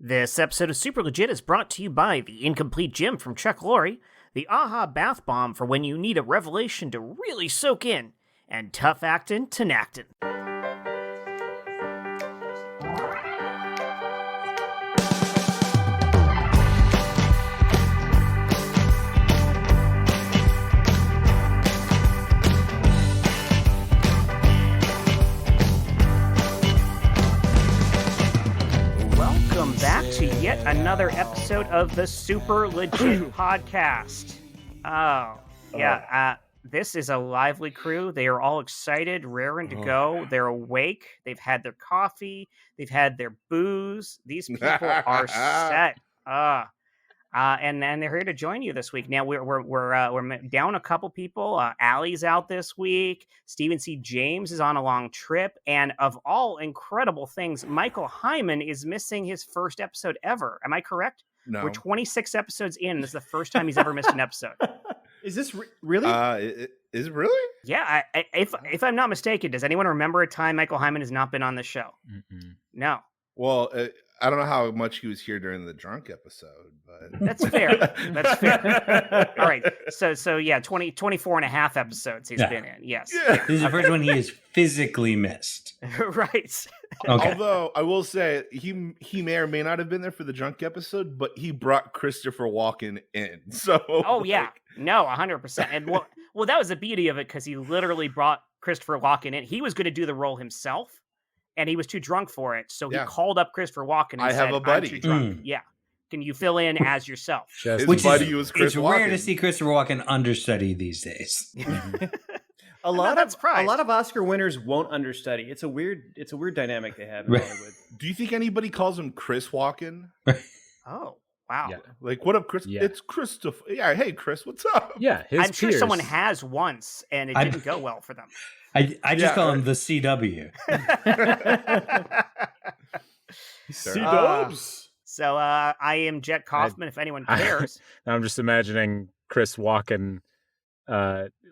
This episode of Super Legit is brought to you by the Incomplete Gym from Chuck Norris, the AHA Bath Bomb for when you need a revelation to really soak in, and Tough Actin' Tenactin'. Back to yet another episode of the Super Legit podcast. This is a lively crew. They are all excited, raring to go. They're awake. They've had their coffee. They've had their booze. These people are set. And they're here to join you this week. Now we're down a couple people. Allie's out this week. Stephen C. James is on a long trip, and of all incredible things, Michael Hyman is missing his first episode ever. Am I correct? No. We're 26 episodes in. This is the first time he's ever missed an episode. Is this really? Is it really? Yeah. If I'm not mistaken, does anyone remember a time Michael Hyman has not been on the show? Mm-mm. No. Well, I don't know how much he was here during the drunk episode, but that's fair. That's fair. All right. So yeah, 24 and a half episodes he's been in. Yes. Yeah. This is the first one he is physically missed. Right. Okay. Although I will say he may or may not have been there for the drunk episode, but he brought Christopher Walken in. So yeah. No, 100%. And well, that was the beauty of it, because he literally brought Christopher Walken in. He was going to do the role himself, and he was too drunk for it. So he called up Christopher Walken and I said, have a buddy. I'm too drunk. Yeah. Can you fill in as yourself? His Which buddy was Chris it's Walken. rare to see Christopher Walken understudy these days. A lot surprised. of Oscar winners won't understudy. It's a weird dynamic they have in Hollywood. Do you think anybody calls him Chris Walken? Oh, wow. Yeah. Like, what up, Chris? Yeah. It's Christopher. Yeah, hey, Chris, what's up? Yeah, I'm sure someone has once, and it didn't go well for them. I just call him the CW. C-dubs. So I am Jet Kaufman, if anyone cares. I'm just imagining Chris Walken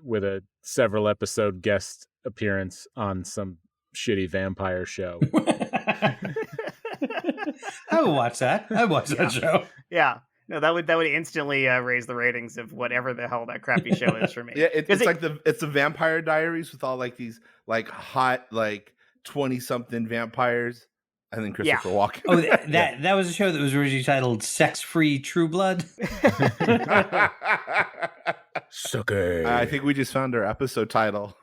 with a several episode guest appearance on some shitty vampire show. I would watch that. I'd watch that show. Yeah. No, that would instantly raise the ratings of whatever the hell that crappy show is for me. Yeah, it's like the Vampire Diaries with all like these like hot like 20-something vampires, and then Christopher Walken. Oh, that was a show that was originally titled "Sex Free True Blood." Sucker. I think we just found our episode title.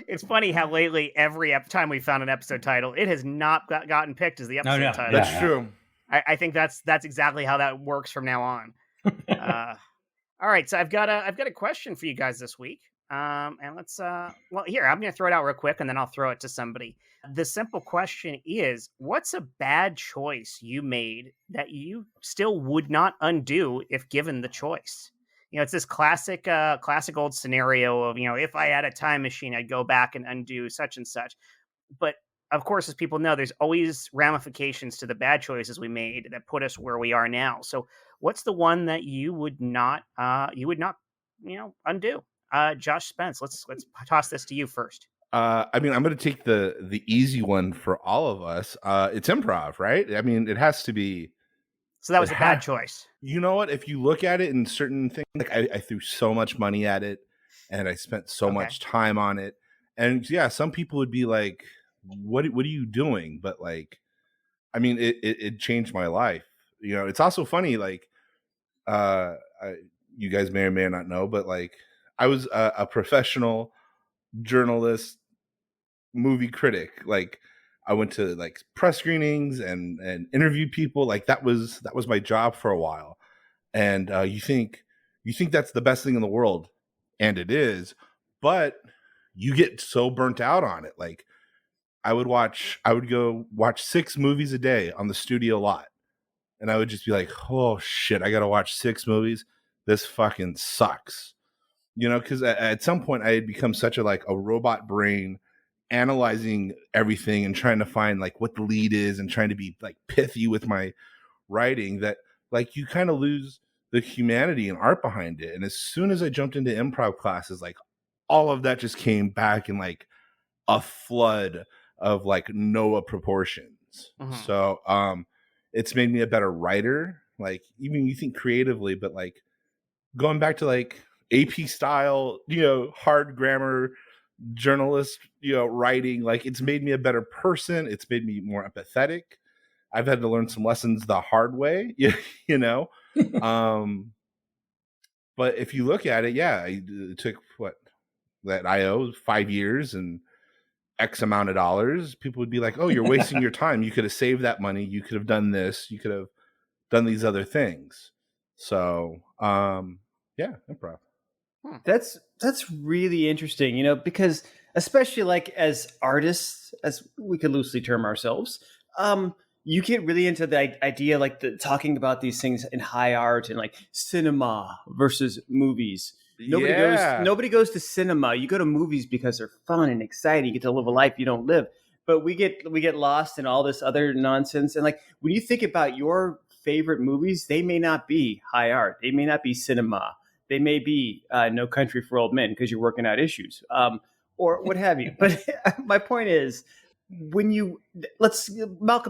It's funny how lately every time we found an episode title, it has not gotten picked as the episode title. That's true. I think that's exactly how that works from now on. All right, so I've got a question for you guys this week. And let's here, I'm going to throw it out real quick, and then I'll throw it to somebody. The simple question is, what's a bad choice you made that you still would not undo if given the choice? You know, it's this classic old scenario of, if I had a time machine, I'd go back and undo such and such. But of course, as people know, there's always ramifications to the bad choices we made that put us where we are now. So what's the one that you would not undo? Josh Spence, let's toss this to you first. I mean, I'm going to take the easy one for all of us. It's improv, right? I mean, it has to be. So that was a bad choice. You know what? If you look at it in certain things, like I threw so much money at it, and I spent so much time on it, and yeah, some people would be like, "What are you doing?" But like, I mean, it changed my life. You know, it's also funny. Like, you guys may or may not know, but like, I was a professional journalist, movie critic. Like, I went to like press screenings and interviewed people. Like that was my job for a while. And you think that's the best thing in the world, and it is, but you get so burnt out on it. Like I would go watch 6 movies a day on the studio lot, and I would just be like, oh shit, I gotta watch 6 movies. This fucking sucks. You know, because at some point I had become such a robot brain, analyzing everything and trying to find like what the lead is and trying to be like pithy with my writing, that like you kind of lose the humanity and art behind it. And as soon as I jumped into improv classes, like all of that just came back in like a flood of like Noah proportions. films. So it's made me a better writer. Like, even you think creatively, but like going back to like AP style, hard grammar journalist, writing, like it's made me a better person. It's made me more empathetic. I've had to learn some lessons the hard way, but if you look at it, it took that I owe 5 years and X amount of dollars. People would be like, oh, you're wasting your time. You could have saved that money. You could have done this. You could have done these other things. So, improv. That's really interesting, because especially like as artists, as we could loosely term ourselves, you get really into the idea, like talking about these things in high art and like cinema versus movies. Nobody goes to cinema. You go to movies because they're fun and exciting. You get to live a life you don't live. But we get lost in all this other nonsense. And like when you think about your favorite movies, they may not be high art. They may not be cinema. They may be No Country for Old Men because you're working out issues, or what have you. But my point is, Malcolm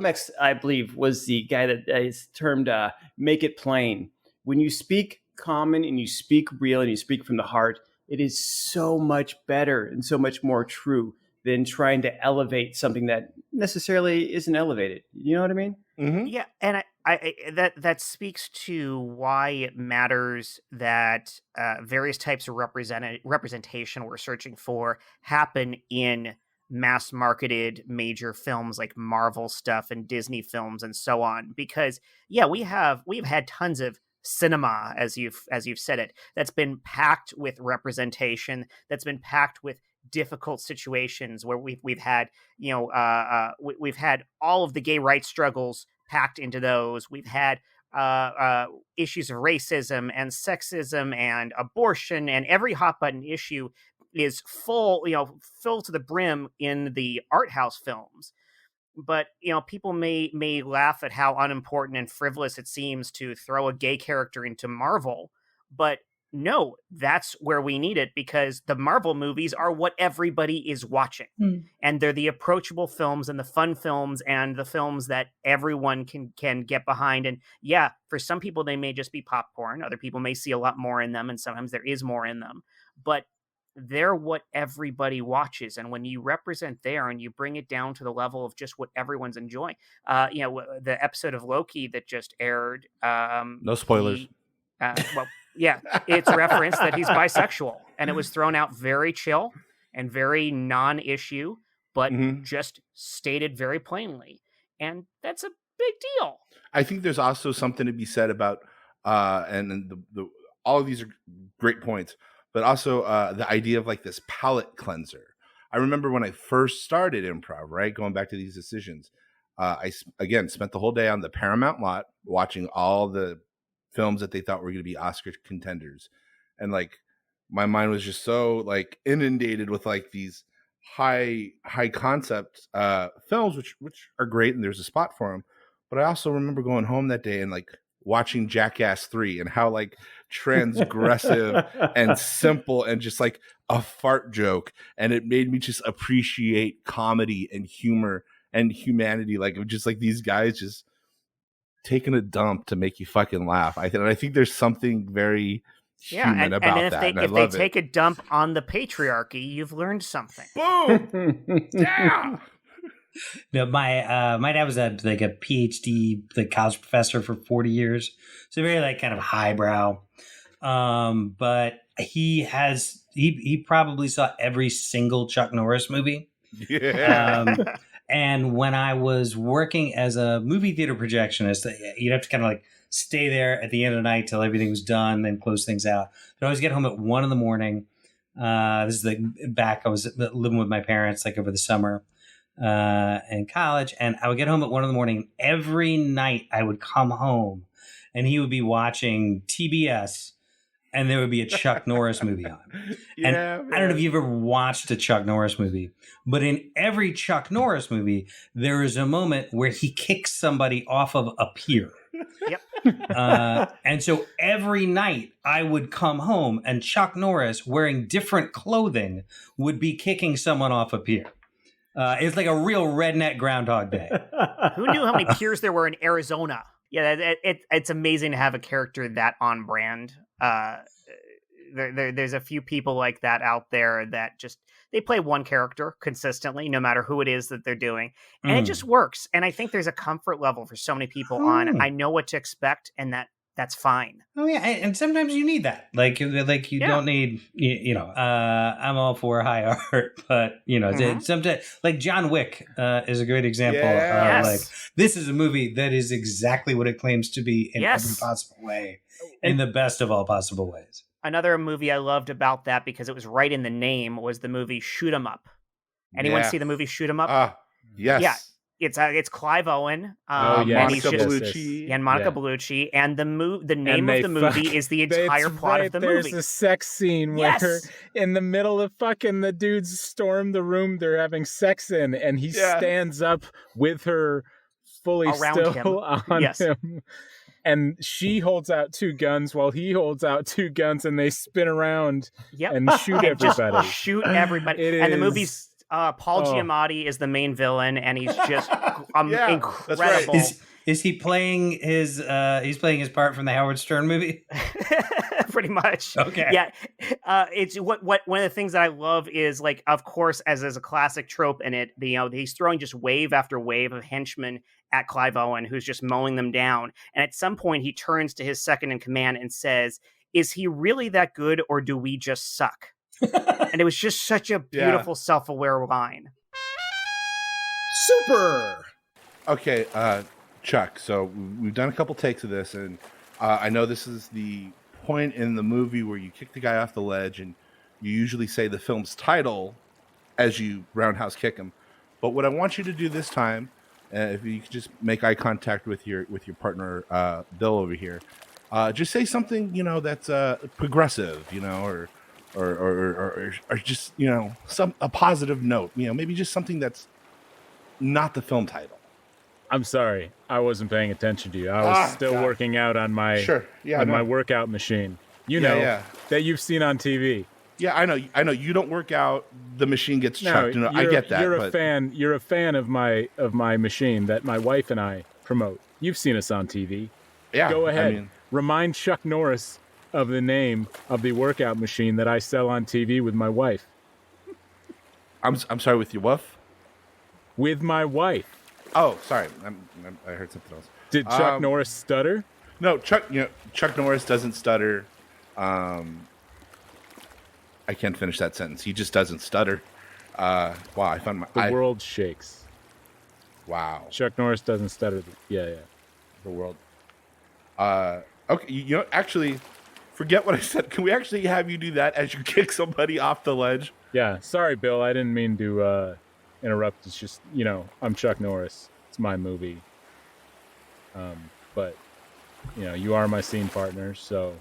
X, I believe, was the guy that is termed "make it plain." When you speak common and you speak real and you speak from the heart, it is so much better and so much more true than trying to elevate something that necessarily isn't elevated. You know what I mean? Mm-hmm. Yeah, and I that speaks to why it matters that various types of representation we're searching for happen in mass marketed major films like Marvel stuff and Disney films and so on. Because we've had tons of cinema, as you've said it, that's been packed with representation, that's been packed with difficult situations where we've had we've had all of the gay rights struggles packed into those. We've had issues of racism and sexism and abortion, and every hot button issue is full to the brim in the art house films. But people may laugh at how unimportant and frivolous it seems to throw a gay character into Marvel, but no, that's where we need it, because the Marvel movies are what everybody is watching. And they're the approachable films and the fun films and the films that everyone can get behind. And for some people, they may just be popcorn. Other people may see a lot more in them, and sometimes there is more in them. But they're what everybody watches. And when you represent there and you bring it down to the level of just what everyone's enjoying, the episode of Loki that just aired. No spoilers. It's referenced that he's bisexual, and it was thrown out very chill and very non-issue, but just stated very plainly. And that's a big deal. I think there's also something to be said about, and the all of these are great points, but also the idea of like this palate cleanser. I remember when I first started improv, right? Going back to these decisions, I spent the whole day on the Paramount lot watching all the films that they thought were going to be Oscar contenders. And like, my mind was just so like inundated with like these high concept films, which are great. And there's a spot for them. But I also remember going home that day and like watching Jackass 3 and how like transgressive and simple and just like a fart joke. And it made me just appreciate comedy and humor and humanity. Like, just like these guys just taking a dump to make you fucking laugh. I think there's something very human about that. And if they take a dump on the patriarchy, you've learned something. Boom! Yeah! No, my dad was like a PhD, like college professor for 40 years. So very like kind of highbrow. But he probably saw every single Chuck Norris movie. Yeah. And when I was working as a movie theater projectionist, you'd have to kind of like stay there at the end of the night till everything was done, then close things out. I'd always get home at 1 a.m. This is like back, I was living with my parents like over the summer in college. And I would get home at 1 a.m. Every night I would come home and he would be watching TBS. And there would be a Chuck Norris movie on. And I don't know if you've ever watched a Chuck Norris movie, but in every Chuck Norris movie, there is a moment where he kicks somebody off of a pier. Yep. And so every night I would come home and Chuck Norris, wearing different clothing, would be kicking someone off a pier. It's like a real redneck Groundhog Day. Who knew how many peers there were in Arizona? Yeah, it's amazing to have a character that on brand. There's a few people like that out there that just they play one character consistently, no matter who it is that they're doing, and it just works. And I think there's a comfort level for so many people on. I know what to expect, and that's fine. Oh yeah, and sometimes you need that. Like you don't need I'm all for high art, but sometimes like John Wick is a great example. Like this is a movie that is exactly what it claims to be in every possible way, in the best of all possible ways. Another movie I loved about that because it was right in the name was the movie Shoot 'Em Up. Anyone see the movie Shoot 'Em Up? Yes. Yeah. It's Clive Owen, Monica Bellucci, and Monica Bellucci, and the name of the movie is the entire plot of the movie. There's a sex scene where, in the middle of fucking the dudes storm the room they're having sex in, and he stands up with her fully around still on him. And she holds out two guns while he holds out two guns, and they spin around and shoot everybody. Just shoot everybody. And the movie's Paul Giamatti is the main villain, and he's just incredible. That's right. Is he playing his he's playing his part from the Howard Stern movie? Pretty much. Okay. Yeah. It's what one of the things that I love is, like, of course, as a classic trope in it, he's throwing just wave after wave of henchmen at Clive Owen, who's just mowing them down. And at some point he turns to his second in command and says, "Is he really that good, or do we just suck?" And it was just such a beautiful self-aware line. Super. Okay, Chuck, so we've done a couple takes of this, and I know this is the point in the movie where you kick the guy off the ledge, and you usually say the film's title as you roundhouse kick him. But what I want you to do this time, if you could just make eye contact with your partner, Bill over here, just say something that's progressive, or just a positive note, maybe just something that's not the film title. I'm sorry, I wasn't paying attention to you. I was still working out on my my workout machine. That you've seen on TV. Yeah, I know. You don't work out. The machine gets chucked. I get that. You're a fan of my machine that my wife and I promote. You've seen us on TV. Yeah. Go ahead. Remind Chuck Norris of the name of the workout machine that I sell on TV with my wife. I'm sorry, with your wife? With my wife. Oh, sorry. I heard something else. Did Chuck Norris stutter? No, Chuck Norris doesn't stutter. I can't finish that sentence. He just doesn't stutter. Wow, I found the world shakes. Wow. Chuck Norris doesn't stutter. Yeah. The world. Okay, actually, forget what I said. Can we actually have you do that as you kick somebody off the ledge? Yeah. Sorry, Bill. I didn't mean to interrupt. It's just, I'm Chuck Norris. It's my movie. But, you are my scene partner, so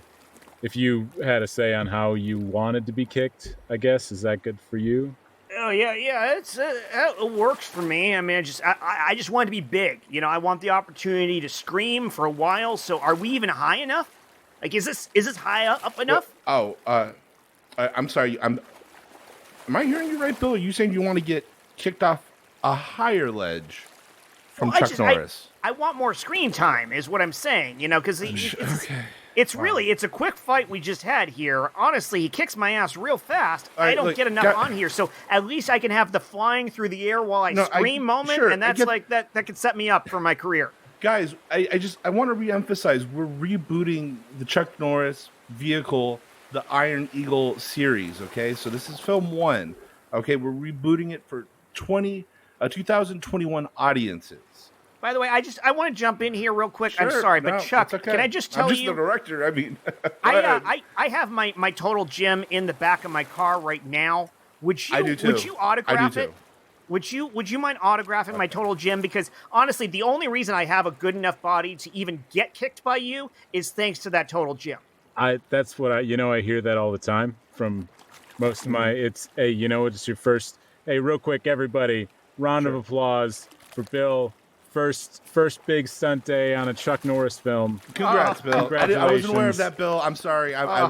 if you had a say on how you wanted to be kicked, I guess, is that good for you? Oh yeah, it works for me. I mean, I just want to be big. I want the opportunity to scream for a while. So, are we even high enough? Like, is this high up enough? I'm sorry. Am I hearing you right, Bill? Are you saying you want to get kicked off a higher ledge from Chuck Norris? I want more screen time, is what I'm saying. Because it's a quick fight we just had here. Honestly, he kicks my ass real fast. Right, I don't get enough on here, so at least I can have the flying through the air while I scream moment, and that's that could set me up for my career. Guys, I want to reemphasize, we're rebooting the Chuck Norris vehicle, the Iron Eagle series, okay? So this is film 1, okay? We're rebooting it for 2021 audiences. By the way, I want to jump in here real quick. Sure, I'm sorry, but Chuck, can I just tell you? I'm just the director. I mean, I have my total gym in the back of my car right now. Would you? I do too. Would you autograph it? Too. Would you mind autographing my total gym? Because honestly, the only reason I have a good enough body to even get kicked by you is thanks to that total gym. That's what I hear that all the time from most of my. It's it's your first. Hey, real quick, everybody, round of applause for Bill. First big stunt day on a Chuck Norris film. Congrats, Bill. I wasn't aware of that, Bill. I'm sorry. I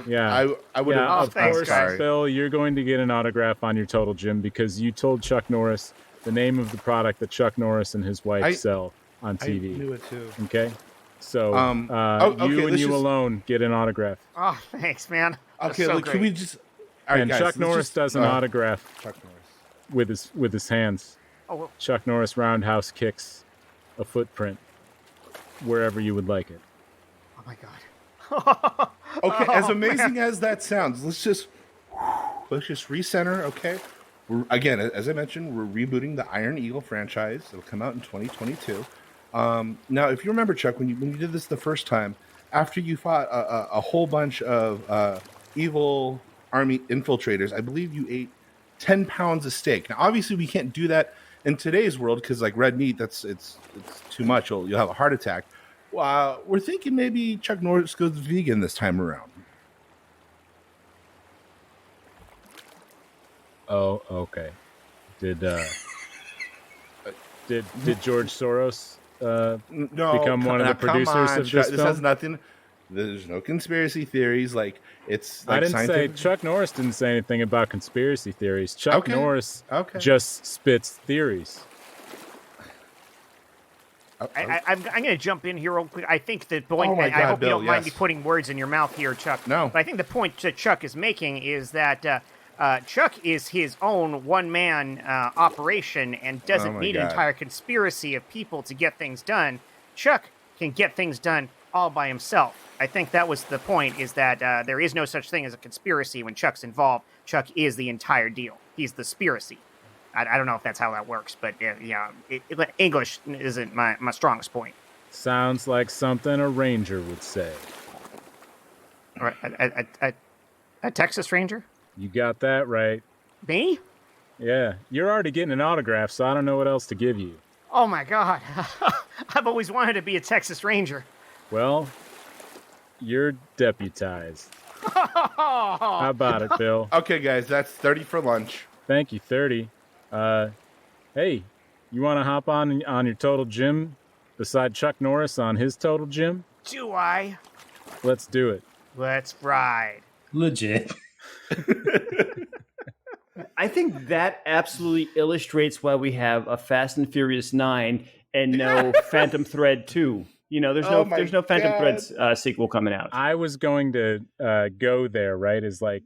would have. Of course, Bill, you're going to get an autograph on your total gym because you told Chuck Norris the name of the product that Chuck Norris and his wife sell on I TV. knew it too. Okay, so okay, you and you just... alone get an autograph. Oh, thanks, man. That's Okay, so look, great. can we just? All right, And guys, Chuck Norris does an autograph Chuck Norris with his hands. Oh, well, Chuck Norris roundhouse kicks a footprint wherever you would like it. oh my god. Okay, as Oh, amazing man. as that sounds, let's just recenter. Okay, again, as I mentioned, we're rebooting the Iron Eagle franchise. It'll come out in 2022. Now, if you remember, Chuck, when you did this the first time, after you fought a whole bunch of evil army infiltrators, I believe you ate 10 pounds of steak. Now, obviously, we can't do that in today's world because, like, red meat, it's too much. You'll have a heart attack. We're thinking maybe Chuck Norris goes vegan this time around. Oh, okay. Did George Soros No, become one of the producers on, of Chuck, this this film? has nothing. There's no conspiracy theories. Like, it's like I didn't scientific... say Chuck Norris didn't say anything about conspiracy theories. Chuck Norris just spits theories. I'm going to jump in here real quick. I think the point, Oh my I God, hope Bill, you don't mind me yes. putting words in your mouth here, Chuck. No. But I think the point that Chuck is making is that Chuck is his own one-man operation and doesn't my need an God. entire conspiracy of people to get things done. Chuck can get things done all by himself. I think that was the point, is that there is no such thing as a conspiracy when Chuck's involved. Chuck is the entire deal. He's the spiracy. I don't know if that's how that works, but yeah, English isn't my strongest point. Sounds like something a ranger would say. All right, a Texas Ranger? You got that right. Me? Yeah, you're already getting an autograph, so I don't know what else to give you. Oh my God. I've always wanted to be a Texas Ranger. Well, you're deputized. How about it, Bill? Okay, guys, that's 30 for lunch. Thank you, 30. Hey, you want to hop on your Total Gym beside Chuck Norris on his Total Gym? Do I? Let's do it. Let's ride. Legit. I think that absolutely illustrates why we have a Fast and Furious 9 and no Phantom Thread 2. You know, there's no Phantom Threads sequel coming out. I was going to go there, right? Is like,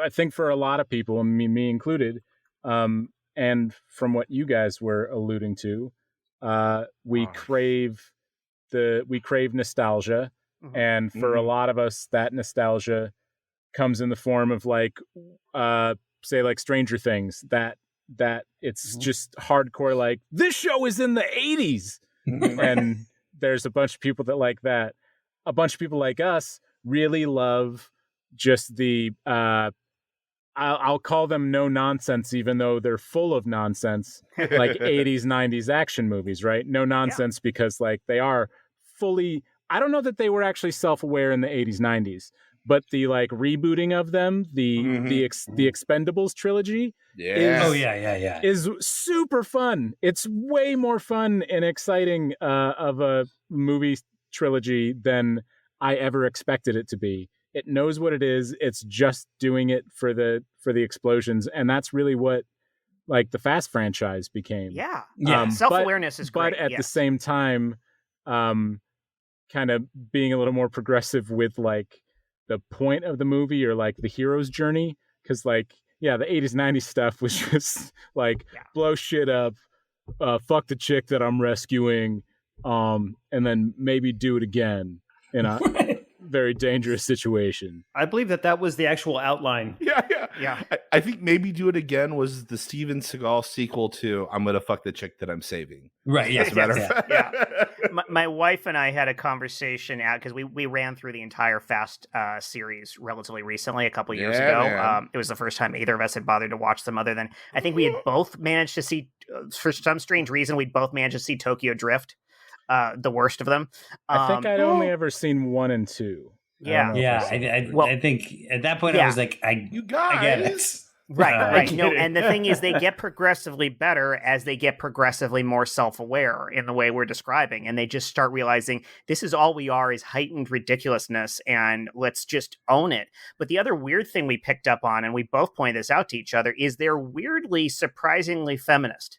I think for a lot of people, me included, and from what you guys were alluding to, we crave nostalgia, Mhm. and for a lot of us, that nostalgia comes in the form of like, say, like Stranger Things. That it's just hardcore. Like, this show is in the 80s, and there's a bunch of people that like that. A bunch of people like us really love just the I'll call them no nonsense, even though they're full of nonsense, like 80s, 90s action movies, right? No nonsense because like they are fully, I don't know that they were actually self-aware in the 80s, 90s, but the like rebooting of them, the Expendables trilogy is super fun. It's way more fun and exciting of a movie trilogy than I ever expected it to be. It knows what it is. It's just doing it for the explosions, and that's really what like the Fast franchise became. Yeah. Yeah. Self-awareness is great. But at the same time, kind of being a little more progressive with like the point of the movie or like the hero's journey, because like the 80s 90s stuff was just like blow shit up, fuck the chick that I'm rescuing, and then maybe do it again in a very dangerous situation. I believe that was the actual outline. Yeah. I think maybe Do It Again was the Steven Seagal sequel to I'm gonna fuck the chick that I'm saving. Right. Yeah. As a matter of fact. Yeah. My wife and I had a conversation out because we ran through the entire Fast series relatively recently, a couple years ago. It was the first time either of us had bothered to watch them, other than I think we had both managed to see, for some strange reason, we'd both managed to see Tokyo Drift, the worst of them. I think I'd only ever seen 1 and 2. Yeah. I think at that point I was like, I get it. Right. No, and the thing is, they get progressively better as they get progressively more self-aware in the way we're describing, and they just start realizing this is all we are, is heightened ridiculousness, and let's just own it. But the other weird thing we picked up on, and we both pointed this out to each other, is they're weirdly, surprisingly feminist.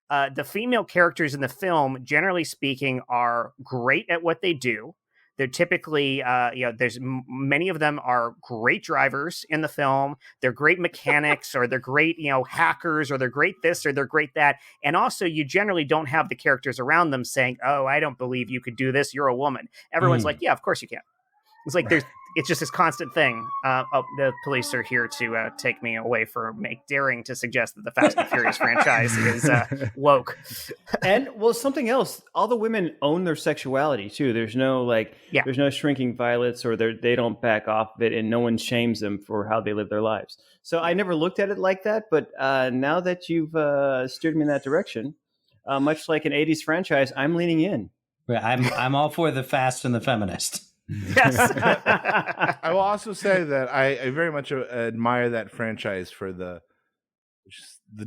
The female characters in the film, generally speaking, are great at what they do. They're typically, there's many of them are great drivers in the film. They're great mechanics, or they're great, hackers, or they're great this, or they're great that. And also, you generally don't have the characters around them saying, "Oh, I don't believe you could do this. You're a woman." Everyone's like, "Yeah, of course you can." It's like it's just this constant thing. The police are here to take me away for daring to suggest that the Fast and Furious franchise is woke. And something else. All the women own their sexuality too. There's no there's no shrinking violets, or they don't back off of it, and no one shames them for how they live their lives. So I never looked at it like that, but now that you've steered me in that direction, much like an '80s franchise, I'm leaning in. I'm all for the fast and the feminist. Yes. I will also say that I very much admire that franchise for the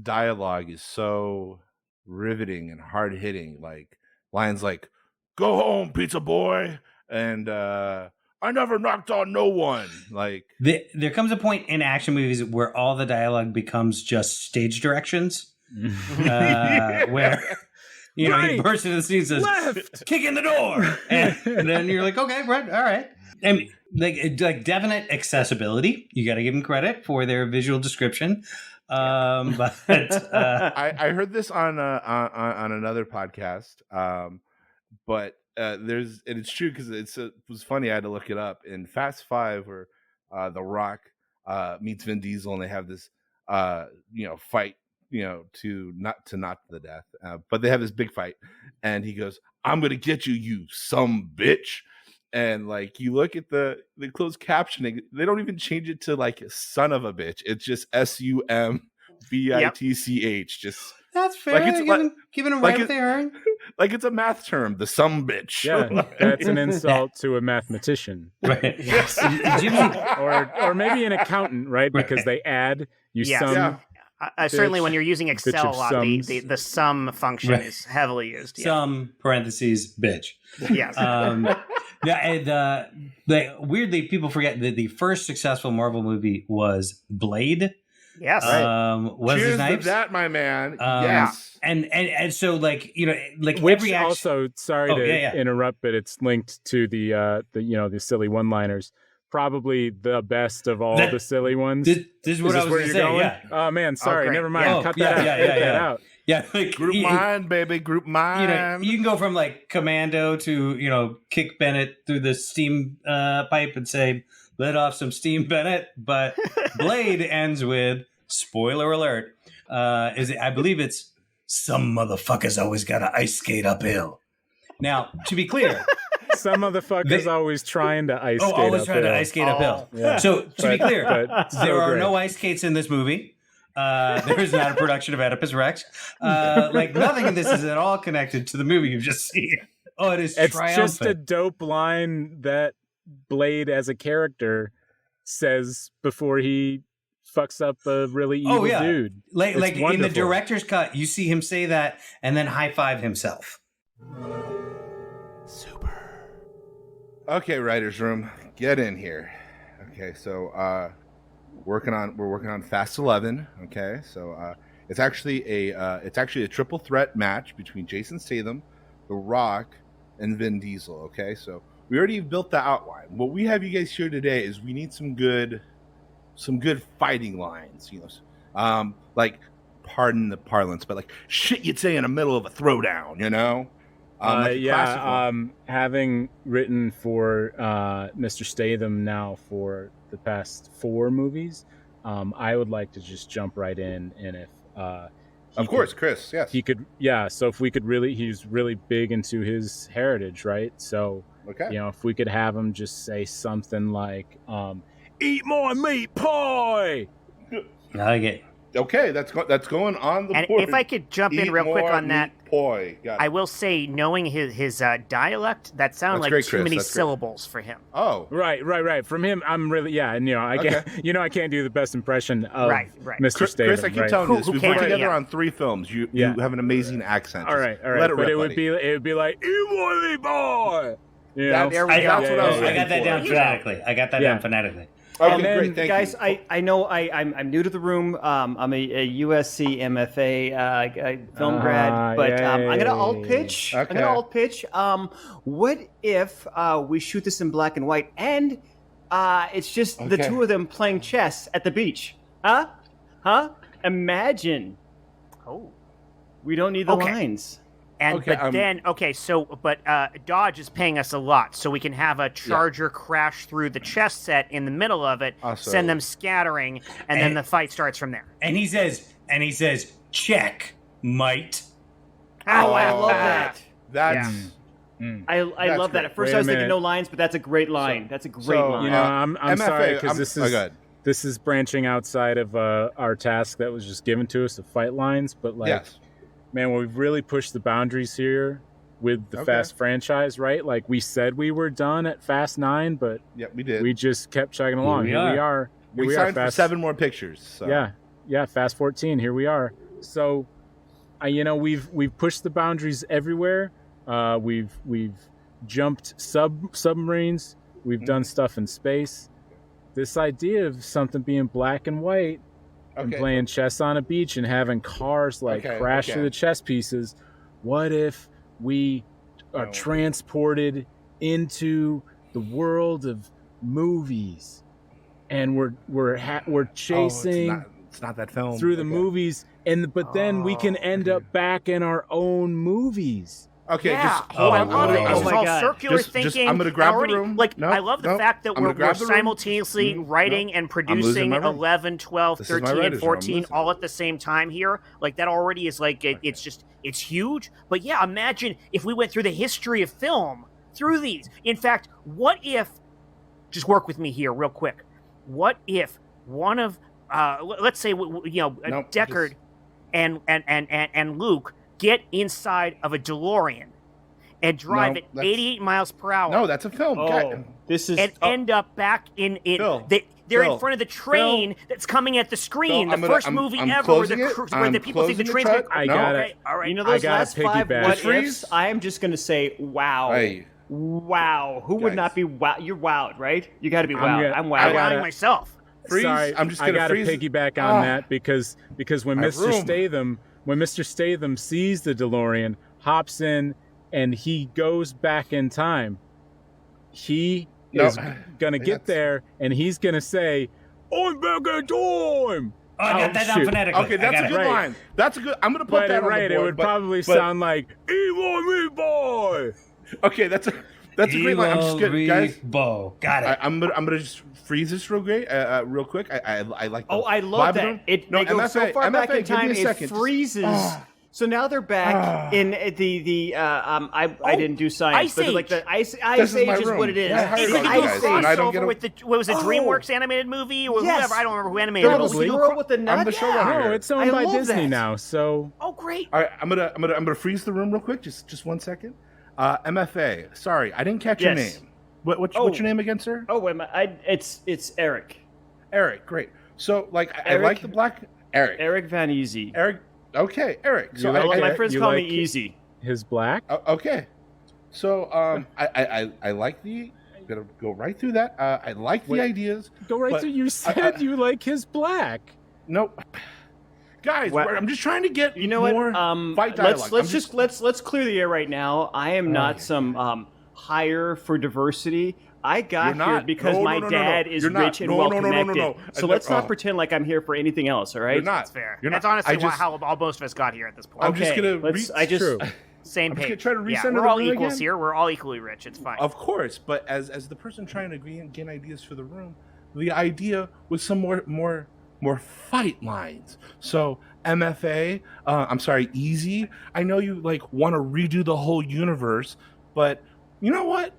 dialogue is so riveting and hard hitting. Like lines like "Go home, pizza boy," and "I never knocked on no one." Like there comes a point in action movies where all the dialogue becomes just stage directions, where. Right. He bursts into the scene and says, "Left, kick in the door," and then you're like, "Okay, right, all right." And like definite accessibility. You got to give them credit for their visual description. But I heard this on another podcast, but and it's true because it was funny. I had to look it up in Fast Five, where The Rock meets Vin Diesel, and they have this fight. To not to the death, but they have this big fight, and he goes, "I'm gonna get you, you some bitch," and like you look at the closed captioning, they don't even change it to like "son of a bitch." It's just SUMBITCH. Just that's fair. Like giving them right what they earn. Like it's a math term, the some bitch. Yeah, that's an insult to a mathematician, right? Yes, or maybe an accountant, right? Because they add some. Yeah. Certainly, when you're using Excel a lot, the sum function is heavily used. Yeah. Sum parentheses bitch. Yes. Weirdly, people forget that the first successful Marvel movie was Blade. Yes. Cheers to that, my man. Yes. And so like which every action... also sorry to interrupt, but it's linked to the silly one-liners. Probably the best of all the silly ones. This is what I was going to say. Going? Yeah. Oh man, sorry, never mind. Yeah. Cut that out. Yeah, like, group mind, baby, group mind. You can go from like Commando to kick Bennett through the steam pipe and say, "Let off some steam, Bennett." But Blade ends with spoiler alert. I believe it's some motherfuckers always got to ice skate uphill. Now, to be clear. Some motherfuckers always trying to ice skate uphill. Always trying to ice skate uphill. Yeah. So, to be clear, there are no ice skates in this movie. There is not a production of Oedipus Rex. Nothing in this is at all connected to the movie you've just seen. Oh, it's triumphant. Just a dope line that Blade as a character says before he fucks up a really evil dude. Like in the director's cut, you see him say that and then high five himself. Super. Okay, writer's room, get in here. Okay, so we're working on Fast 11. Okay, so it's actually a triple threat match between Jason Statham, The Rock, and Vin Diesel. Okay, so we already built the outline. What we have you guys here today is we need some good fighting lines. Like pardon the parlance, but like shit you'd say in the middle of a throwdown. Having written for Mr. Statham now for the past 4 movies, I would like to just jump right in, and if of course, Chris, yes, he could, so if we could he's really big into his heritage, right? So if we could have him just say something like, "Eat my meat pie." I like it. Okay, that's going on the And board. if I could jump in Eat real quick more on that, meat poi. Got it. I will say, knowing his dialect, that sounded That's like great, too Chris. many That's great. syllables for him. Oh, Right. From him, I'm really, yeah, and I can't, Okay. I can't do the best impression of Right. Mr. Statham. Chris, I keep right? telling you this. Who We've can? worked together Yeah. on 3 films. You Yeah. have an amazing accent. All right. Let it But rip, it would be like, "Evil boy." You know? There we go. That's what I was I looking got that for. down phonetically. I got that Yeah. down phonetically. Okay, And then, great. Thank Guys, you. I know I'm new to the room. I'm a USC MFA film grad, but I'm gonna alt pitch. Okay. I'm gonna alt pitch. What if we shoot this in black and white, and it's just the Okay. two of them playing chess at the beach? Huh? Imagine. Oh. We don't need the Okay. lines. And Okay, but Dodge is paying us a lot, so we can have a charger crash through the chess set in the middle of it, Also- send them scattering, and then the fight starts from there. And he says, check, mate. Oh, I love that. That's I That's love that. great. At first, Wait I a was thinking minute. no lines, but that's a great line. That's a great so, line. I'm MFA, sorry because go ahead. this is branching outside of our task that was just given to us to fight lines, but like, yes. man, we've really pushed the boundaries here with the Okay. Fast franchise, right? Like we said we were done at Fast 9, but Yeah, we did. we just kept chugging along. we Here we are. are. Here We we are, signed for Fast 7 more pictures. So. Yeah, Fast 14. Here we are. So, we've pushed the boundaries everywhere. We've jumped submarines. We've done stuff in space. This idea of something being black and white and Okay. playing chess on a beach and having cars crash through the chess pieces. What if we are Oh. transported into the world of movies and we're chasing it's not that film. through the Okay. movies but then we can end up back in our own movies. Okay, Yeah. just Oh, I hold love on. it. Oh This is my all God. circular Just- thinking. I'm gonna grab the already, room. Like, No, I love the no, fact that I'm gonna we're grab the room. simultaneously No, writing and losing producing my room. 11, 12, This is my 13, and writer's room. I'm 14 losing all it. at the same time here. Like, that already is like, it's huge. But yeah, imagine if we went through the history of film through these. In fact, what if, just work with me here real quick. What if one of, let's say, Nope, Deckard and Luke get inside of a DeLorean and drive No, at that's- 88 miles per hour No, that's a film. Oh, this is and end up back in Phil, they're Phil, in front of the train that's coming at the screen. Phil, the first I'm movie I'm ever where closing it. where I'm the people think the closing train's truck. going I got okay, it. all right. You know those gotta last 5 piggyback. what Freeze? ifs? I am just going to say, wow. Hey. Wow. Who would Guys. not be wow? You're wowed, right? You got to be I'm wowed. gonna- I'm I'm wowed. gotta- wowing myself. Freeze. Sorry, I'm just I gonna gotta freeze. piggyback on Ah. that because when I have Mr. Statham sees the DeLorean, hops in, and he goes back in time, he is gonna get That's- there and he's gonna say, "I'm back in time." Oh, I got that down shoot. phonetically. Okay, I that's got a it. good Right. line. That's a good. I'm gonna put But that on right, the board. it would but- probably but- sound like "Evil me boy." Okay, that's a great line. I'm just good, guys. Bo. Got it. I'm gonna just freeze this real quick. I like. Oh, I vibe love of that. them. It No, they go so far back in give me time, a it second. freezes. Ah. So now they're back in the I didn't do science, Ice but like Age. the ice This is Age my is room. what it is. Yeah, If you we go, could do a guys, and I don't get crossover a- with what was it, Oh. DreamWorks animated movie or Yes. whatever? I don't remember who animated The it. little We could do a girl cro- with the nut. I'm the showrunner. No, it's I owned by love Disney that. now. So Oh, great. All right, I'm gonna freeze the room real quick. Just 1 second. MFA. Sorry, I didn't catch your Yes. name. What's your name again, sir? Oh wait, it's Eric. Eric. Great. So like I Eric? like the black Eric. Eric Van Easy. Eric. Okay, Eric. So You I, like My it? friends You call like me it? Easy. his black. Okay. So I like the. I'm gonna go right through that. I like the Wait. ideas. Go right but through. You said you like his black. Nope. Guys, What? I'm just trying to get You know more what? fight dialogue. Let's clear the air right now. I am not some hire for diversity. I got You're here not. because No, my no, no, dad no. is You're not. rich and No, well no, no, no, no, connected. no. So let's not Oh. pretend like I'm here for anything else. All right? You're not. That's fair. You're That's not. honestly I just- how most of us got here at this point. I'm just gonna. True. Same I'm just page. gonna try to yeah, recenter we're the all room equals again. here. We're all equally rich. It's fine. Of course, but as the person trying to gain ideas for the room, the idea was some more fight lines. So MFA, I'm sorry, Easy. I know you want to redo the whole universe, but you know what?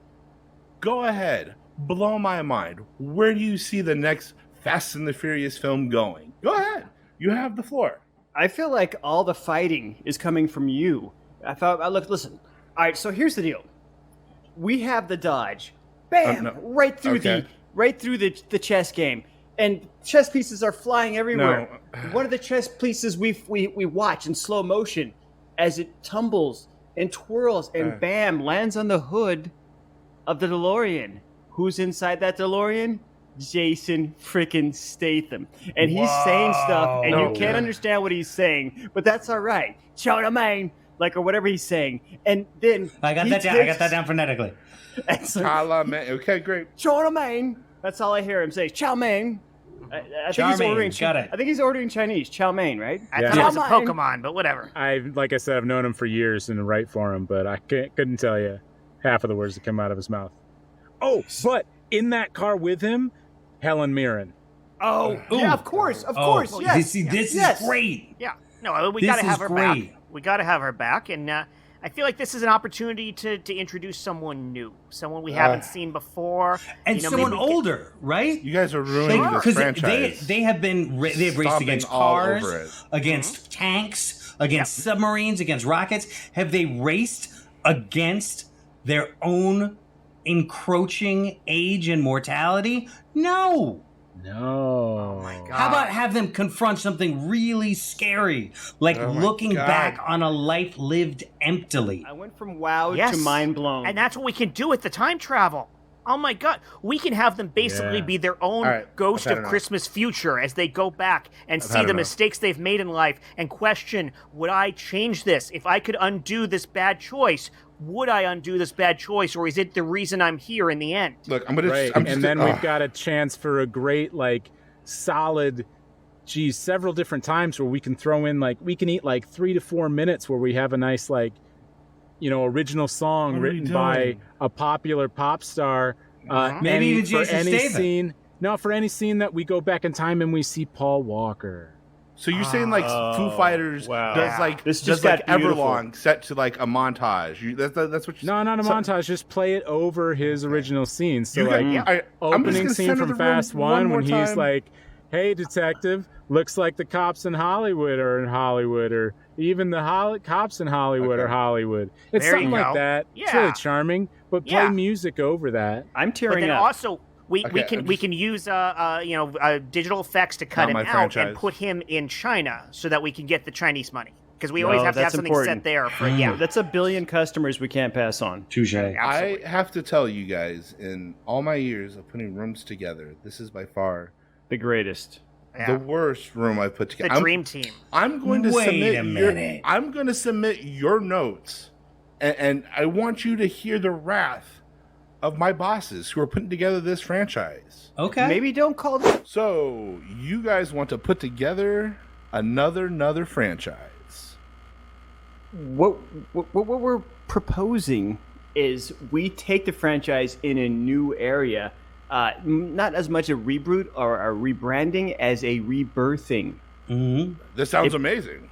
Go ahead, blow my mind. Where do you see the next Fast and the Furious film going? Go ahead. You have the floor. I feel like all the fighting is coming from you. Listen. All right, so here's the deal. We have the dodge. Bam! No. Right through the chess game. And chess pieces are flying everywhere. No. One of the chess pieces we watch in slow motion as it tumbles and twirls and bam, lands on the hood of the DeLorean. Who's inside that DeLorean? Jason freaking Statham. And he's saying stuff, and you can't understand what he's saying, but that's all right. Chow to main, or whatever he's saying. And then I got that down phonetically. And so, okay, great. Chow to main. That's all I hear him say. Chow mein. I think he's ordering. Got it. I think he's ordering Chinese. Chow mein, right? I thought it was a Pokemon, but whatever. Like I said, I've known him for years and write for him, but I couldn't tell you half of the words that come out of his mouth. Oh, but in that car with him, Helen Mirren. Oh, yeah, of course, yes. This is great. Yeah, no, we got to have her back. We got to have her back, and I feel like this is an opportunity to introduce someone new, someone we haven't seen before, and someone older, right? You guys are ruining this franchise. They have raced against cars, against tanks, against submarines, against rockets. Have they raced against their own encroaching age and mortality? No. Oh my God. How about have them confront something really scary, like looking back on a life lived emptily? I went from wow to mind blown. And that's what we can do with the time travel. Oh my God. We can have them basically be their own ghost of Christmas future as they go back and see the mistakes they've made in life and question, would I change this? If I could undo this bad choice, would I undo this bad choice, or is it the reason I'm here in the end? Look, we've got a chance for a great, solid, several different times where we can throw in, we can eat 3 to 4 minutes where we have a nice, original song written by a popular pop star. Maybe even Jason Statham. For any scene that we go back in time and we see Paul Walker. So you're saying Foo Fighters does Everlong set to a montage? That's what? No, not a montage. Just play it over his original scene. So opening scene from Fast One when he's like, "Hey, detective, looks like the cops in Hollywood are in Hollywood, or even the cops in Hollywood are Hollywood." It's something like that. Yeah. It's really charming, but play music over that. I'm tearing up. Also, we can use digital effects to cut him out and put him in China so that we can get the Chinese money, because we always have to have something set there for That's 1 billion customers we can't pass on. Touche. I have to tell you guys, in all my years of putting rooms together, this is by far the greatest. The worst room I've put together. The dream team. I'm going to submit your notes, and I want you to hear the wrath of my bosses who are putting together this franchise. Okay. Maybe don't call them. So you guys want to put together another franchise. What we're proposing is we take the franchise in a new area, not as much a reboot or a rebranding as a rebirthing. Mm-hmm. This sounds amazing.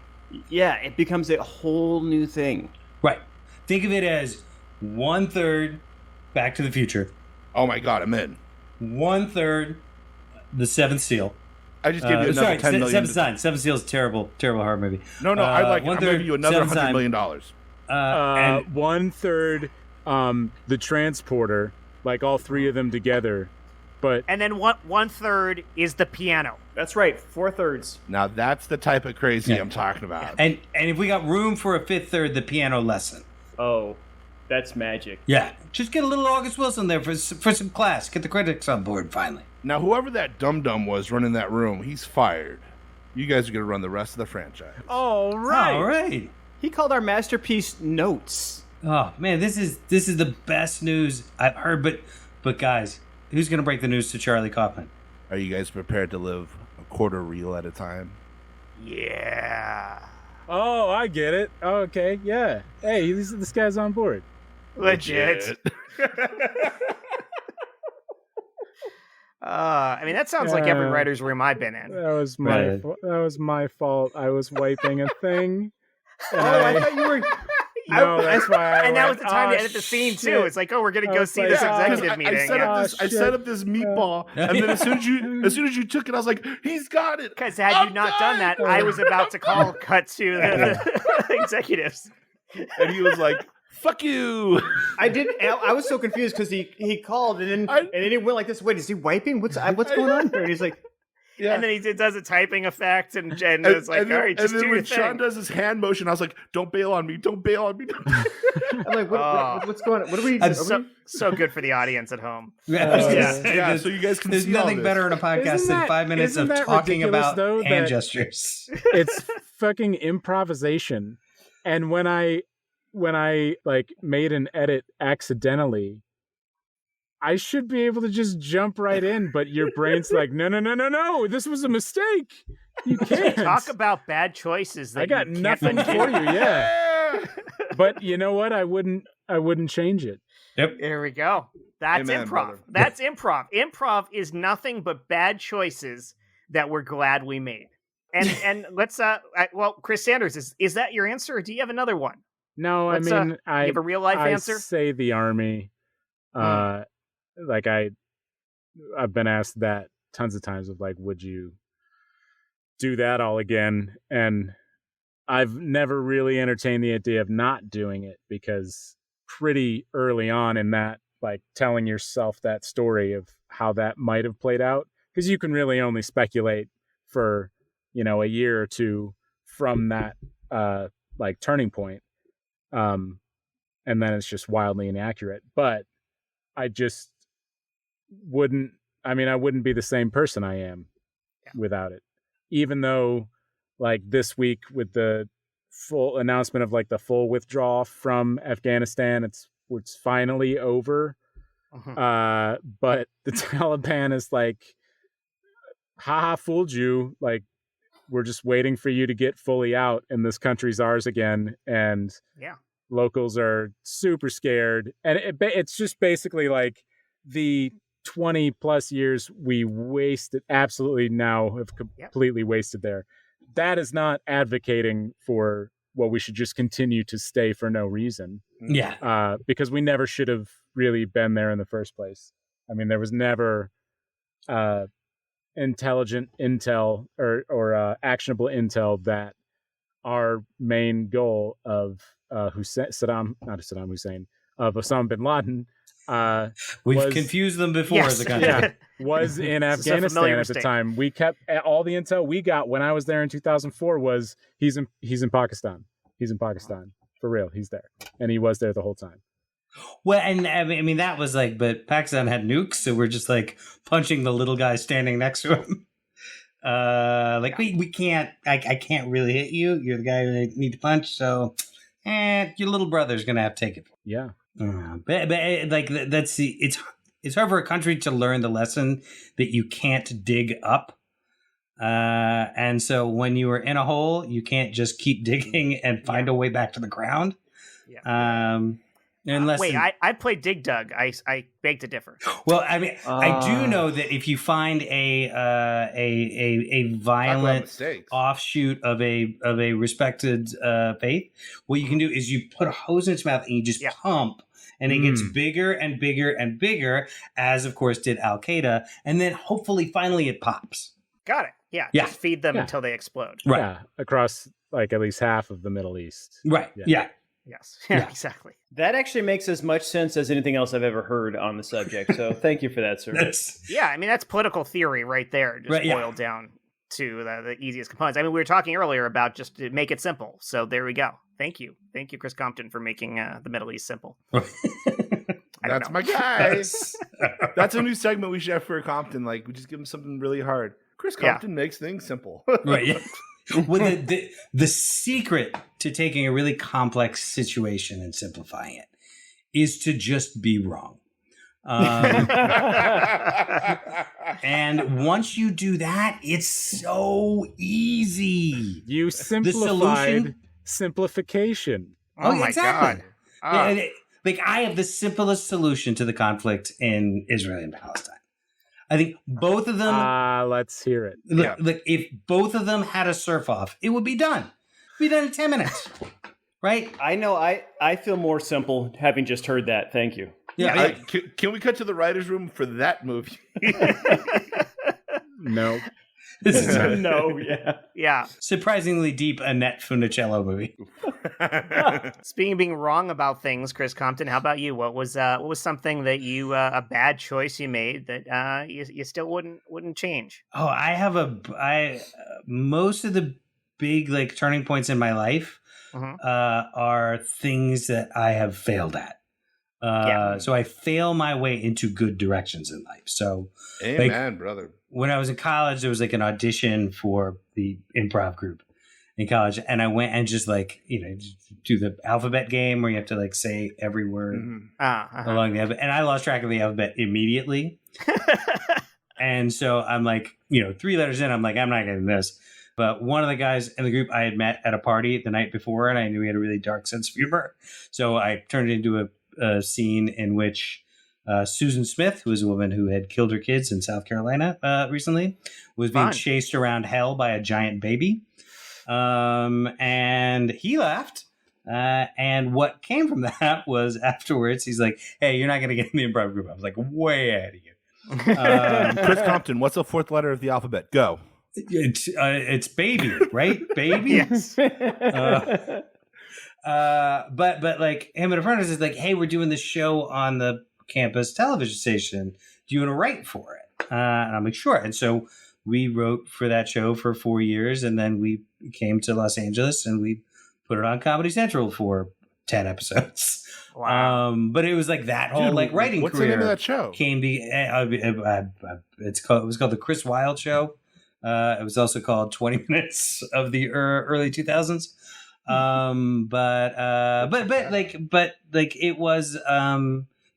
Yeah, it becomes a whole new thing. Right. Think of it as 1/3 Back to the Future. Oh my God, I'm in. 1/3 The Seventh Seal. I just gave you another $10 million. Seventh Sign. Seventh Seal is terrible horror movie. No, I'm giving you another $100 million. And 1/3 The Transporter, all 3 of them together. And then 1/3 is the piano. That's right, 4/3. Now that's the type of crazy I'm talking about. And if we got room for a 5th third, the piano lesson. Oh, that's magic. Yeah, just get a little August Wilson there for some class. Get the critics on board finally. Now, whoever that dum-dum was running that room, he's fired. You guys are going to run the rest of the franchise. All right. He called our masterpiece Notes. Oh man, this is the best news I've heard. But guys, who's going to break the news to Charlie Kaufman? Are you guys prepared to live a quarter reel at a time? Yeah. Oh, I get it. Okay, yeah. Hey, this guy's on board. Legit. That sounds like every writer's room I've been in. That was my fault. I was wiping a thing. I thought you were. No, that's why. And that was the time to edit the scene too. It's like, oh, we're gonna go see this executive meeting. I set up this meatball, and then as soon as you took it, I was like, he's got it. Because had you not done that, I was about to call cut to the executives. And he was like, fuck you. I was so confused because he called and then it went like this. Wait, is he wiping? What's going on here? And he's like, yeah. And then he does a typing effect, and it's like, all right, just do your when thing. Sean does his hand motion, I was like, don't bail on me. Don't bail on me. I'm like, what's going on? What are we doing? So good for the audience at home. Yeah, so you guys can There's see nothing better in a podcast than 5 minutes of talking about hand gestures. It's fucking improvisation. And when I like made an edit accidentally, I should be able to just jump right in, but your brain's like, no, this was a mistake. You can't. Talk about bad choices. I got nothing for you, yeah. But you know what? I wouldn't change it. Yep. There we go. That's Amen, improv. brother. That's improv. Improv is nothing but bad choices that we're glad we made. And let's Chris Sanders, is that your answer, or do you have another one? No, Let's, I mean, you have a real life answer? I say the Army. Like I've been asked that tons of times of like, would you do that all again? And I've never really entertained the idea of not doing it, because pretty early on in that, like telling yourself that story of how that might have played out, because you can really only speculate for, a year or two from that like turning point. And then it's just wildly inaccurate. But I just wouldn't be the same person I am without it. Even though like this week with the full announcement of like the full withdrawal from Afghanistan, it's finally over. But the Taliban is like, haha, fooled you. Like, we're just waiting for you to get fully out and this country's ours again. And locals are super scared. And it's just basically like the 20 plus years we wasted, absolutely now have completely wasted there. That is not advocating for, well, we should just continue to stay for no reason. Yeah. Because we never should have really been there in the first place. I mean, there was never intelligent intel or actionable intel that our main goal of Osama bin Laden. We've confused them before as a country. Was in Afghanistan at the time. We kept all the intel we got when I was there in 2004 was he's in Pakistan. He's in Pakistan for real. He's there, and he was there the whole time. Well, and I mean that was like, but Pakistan had nukes, so we're just like punching the little guy standing next to him. We can't. I can't really hit you. You're the guy who I need to punch. So, your little brother's gonna have to take it. Yeah. But like that's it's hard for a country to learn the lesson that you can't dig up. And so when you are in a hole, you can't just keep digging and find a way back to the ground. Unless I played Dig Dug. I beg to differ. Well, I mean, I do know that if you find a violent offshoot of a respected faith, what you can do is you put a hose in its mouth and you just pump, and it gets bigger and bigger and bigger, as of course did Al Qaeda, and then hopefully finally it pops. Got it. Yeah. Just feed them until they explode. Right. Yeah. Across like at least half of the Middle East. Right. Yeah. Yes. Yeah, exactly. That actually makes as much sense as anything else I've ever heard on the subject. So thank you for that, sir. I mean, that's political theory right there. Just boiled down to the easiest components. I mean, we were talking earlier about just to make it simple. So there we go. Thank you. Thank you, Chris Compton, for making the Middle East simple. That's my guy. That's a new segment we should have for Compton. Like, we just give him something really hard. Chris Compton makes things simple. Right. Yeah. Well, the secret to taking a really complex situation and simplifying it is to just be wrong. And once you do that, it's so easy. You simplified simplification. Oh my God. Like, I have the simplest solution to the conflict in Israel and Palestine. I think both of them. Let's hear it. Look, if both of them had a surf off, it would be done. It'd be done in 10 minutes. right? I know. I feel more simple having just heard that. Thank you. Yeah. Can we cut to the writer's room for that movie? No. No, yeah. Yeah. Surprisingly deep Annette Funicello movie. Speaking of being wrong about things, Chris Compton, how about you? What was something that you a bad choice you made that you still wouldn't change? Oh, most of the big like turning points in my life are things that I have failed at. So I fail my way into good directions in life. So, amen, brother. When I was in college, there was like an audition for the improv group in college, and I went and just like do the alphabet game where you have to like say every word along the alphabet, and I lost track of the alphabet immediately. And so I'm like, 3 letters in, I'm like, I'm not getting this. But one of the guys in the group I had met at a party the night before, and I knew he had a really dark sense of humor, so I turned it into a scene in which Susan Smith, who was a woman who had killed her kids in South Carolina recently, was being chased around hell by a giant baby. And he laughed. And what came from that was afterwards, he's like, hey, you're not going to get in the improv group. I was like, way ahead of you. Chris Compton, what's the 4th letter of the alphabet? Go. It's baby, right? Baby? Yes. But like him and a friend is like, hey, we're doing this show on the campus television station. Do you want to write for it? And I'm like, sure. And so we wrote for that show for 4 years, and then we came to Los Angeles and we put it on Comedy Central for 10 episodes. Wow. But it was like that whole like writing what's career. the name of that show? It was called The Chris Wilde Show. It was also called 20 Minutes of the early 2000s. But it was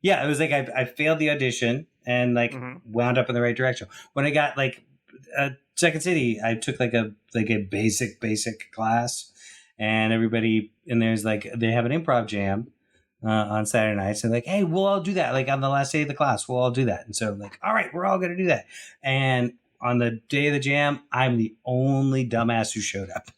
it was like I failed the audition and like wound up in the right direction. When I got like Second City, I took like a basic class, and everybody in there's like they have an improv jam on Saturday nights, and like, hey, we'll all do that. Like on the last day of the class, we'll all do that. And so like, all right, we're all gonna do that. And on the day of the jam, I'm the only dumbass who showed up.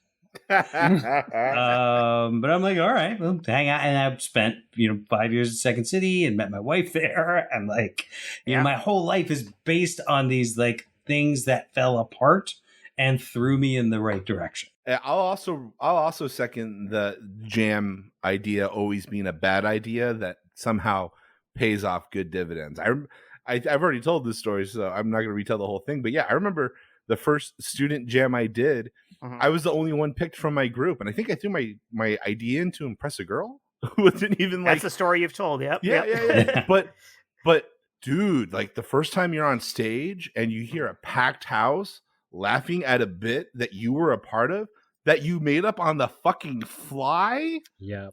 But I'm like, all right, well, hang out. And I've spent 5 years in Second City and met my wife there, and like my whole life is based on these like things that fell apart and threw me in the right direction. I'll also second the jam idea always being a bad idea that somehow pays off good dividends. I've already told this story, so I'm not going to retell the whole thing. But yeah, I remember the first student jam I did. I was the only one picked from my group, and I think I threw my idea in to impress a girl who wasn't even like. That's the story you've told. Yep. Yeah. But dude, like the first time you're on stage and you hear a packed house laughing at a bit that you were a part of, that you made up on the fucking fly. Yeah.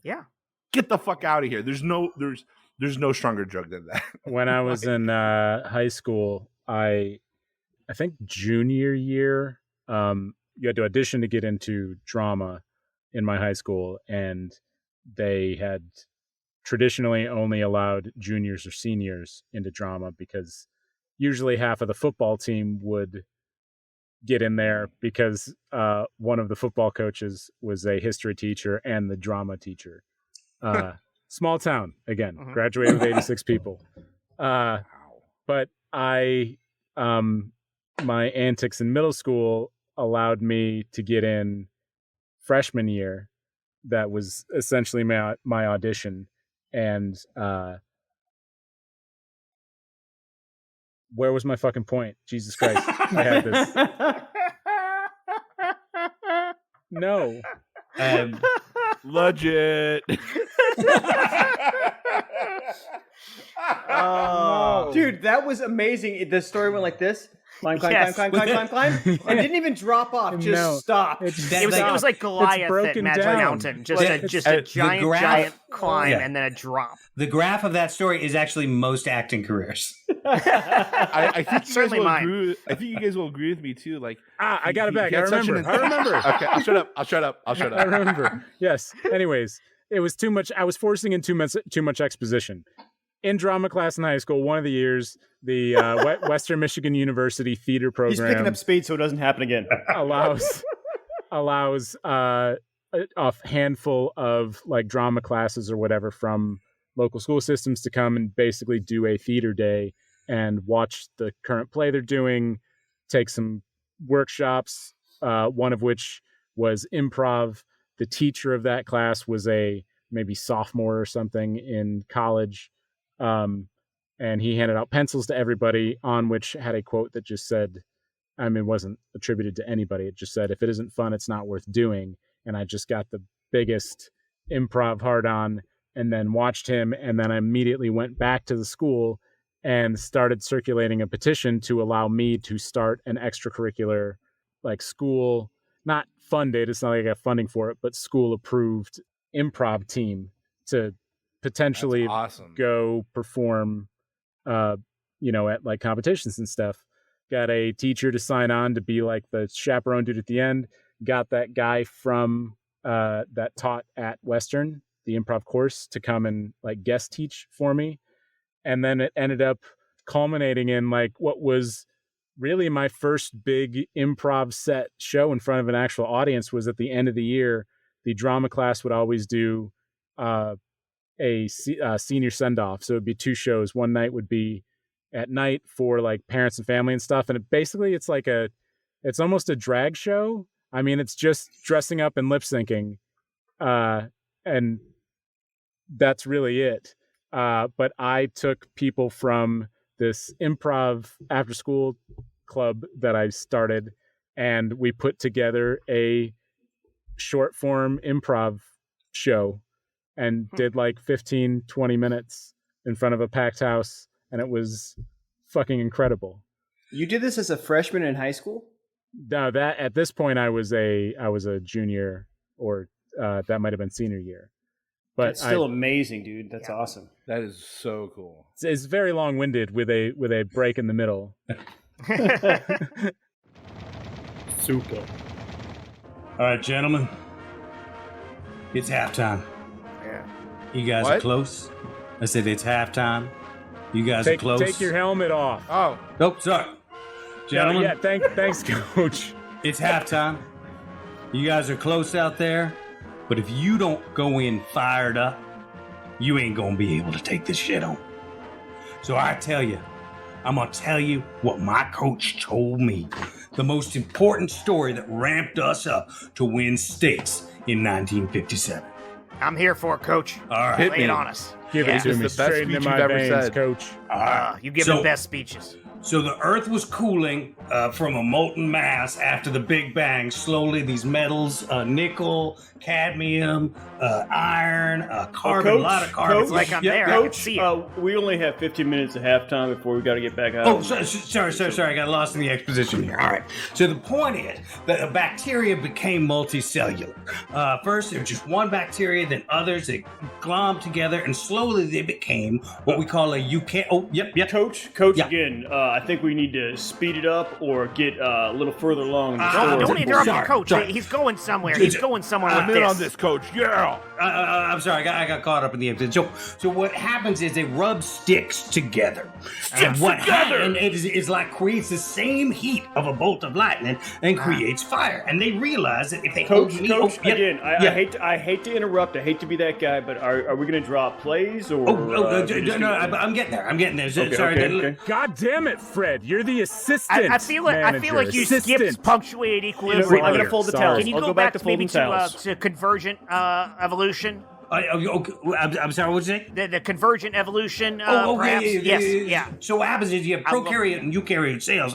Get the fuck out of here. There's no stronger drug than that. When I was in high school, I think junior year, you had to audition to get into drama in my high school, and they had traditionally only allowed juniors or seniors into drama because usually half of the football team would get in there because one of the football coaches was a history teacher and the drama teacher. Small town, again, graduated with 86 people. But my antics in middle school allowed me to get in freshman year. That was essentially my audition. And where was my fucking point? Jesus Christ. I had this. No. Legit. Oh, dude, that was amazing. The story went like this. Climb, Yes. climb. And didn't even drop off, just stopped. It was like Goliath at Magic Mountain. Just a giant climb and then a drop. The graph of that story is actually most acting careers. I think Certainly I think you guys will agree with me too. Like, I got it back. I remember. Okay, I'll shut up. I remember. Yes. Anyways, it was too much. I was forcing in too much exposition. In drama class in high school, one of the years, the Western Michigan University theater program. He's picking up speed so it doesn't happen again. allows a handful of like drama classes or whatever from local school systems to come and basically do a theater day and watch the current play they're doing, take some workshops, one of which was improv. The teacher of that class was a maybe sophomore or something in college. And he handed out pencils to everybody, on which had a quote that just said, I mean, it wasn't attributed to anybody. It just said, if it isn't fun, it's not worth doing. And I just got the biggest improv hard on, and then watched him. And then I immediately went back to the school and started circulating a petition to allow me to start an extracurricular, like school, not funded, it's not like I got funding for it, but school approved improv team to potentially go perform, at like competitions and stuff. Got a teacher to sign on to be like the chaperone dude at the end. Got that guy from that taught at Western, the improv course, to come and like guest teach for me. And then it ended up culminating in like what was really my first big improv set show in front of an actual audience. Was at the end of the year. The drama class would always do a senior send-off. So it'd be 2 shows. One night would be at night for like parents and family and stuff. And it's almost a drag show. I mean, it's just dressing up and lip syncing. And that's really it. But I took people from this improv after school club that I started, and we put together a short form improv show and did like 15, 20 minutes in front of a packed house. And it was fucking incredible. You did this as a freshman in high school? No, that at this point I was a junior, or that might have been senior year. But that's still amazing, dude. That's awesome. That is so cool. It's very long-winded with a break in the middle. Super. All right, gentlemen. It's halftime. Yeah. You guys are close. I said it's halftime. You guys are close. Take your helmet off. Oh. Nope, sorry. Gentlemen. Yeah, thanks, Coach. It's halftime. You guys are close out there. But if you don't go in fired up, you ain't going to be able to take this shit on. So I'm going to tell you what my coach told me. The most important story that ramped us up to win states in 1957. I'm here for it, Coach. All right. Lay it on us. Give it to me. Straight into my veins, Coach. All right. You give the best speeches. So the Earth was cooling from a molten mass after the Big Bang. Slowly, these metals, nickel, cadmium, iron, carbon, a lot of carbon. It's like I'm there. I can see it. We only have 15 minutes of halftime before we got to get back out. Oh, sorry. I got lost in the exposition here. All right. So the point is that the bacteria became multicellular. First, there was just one bacteria, then others. They glommed together, and slowly they became what we call a eukaryote. Oh, yep. Coach, yep. Again, I think we need to speed it up or get a little further along. Don't interrupt the coach. Sorry. He's going somewhere. He's going somewhere with this. On this, Coach. Yeah. I'm sorry. I got caught up in the episode. So what happens is they rub sticks together. And what happens is like creates the same heat of a bolt of lightning and creates fire. And they realize that if they Coach, again, I hate to interrupt. I hate to be that guy, but are we going to draw plays or? No, I'm getting there. Okay. God damn it, Fred! You're the assistant. I feel like you skipped punctuate equilibrium. I'm going to fold the towels. Can you I'll go back back to maybe folding towels. to Convergent Evolution? I'm sorry, what'd you say? The Convergent Evolution, perhaps? Yeah. So what happens is you have prokaryote and eukaryote cells,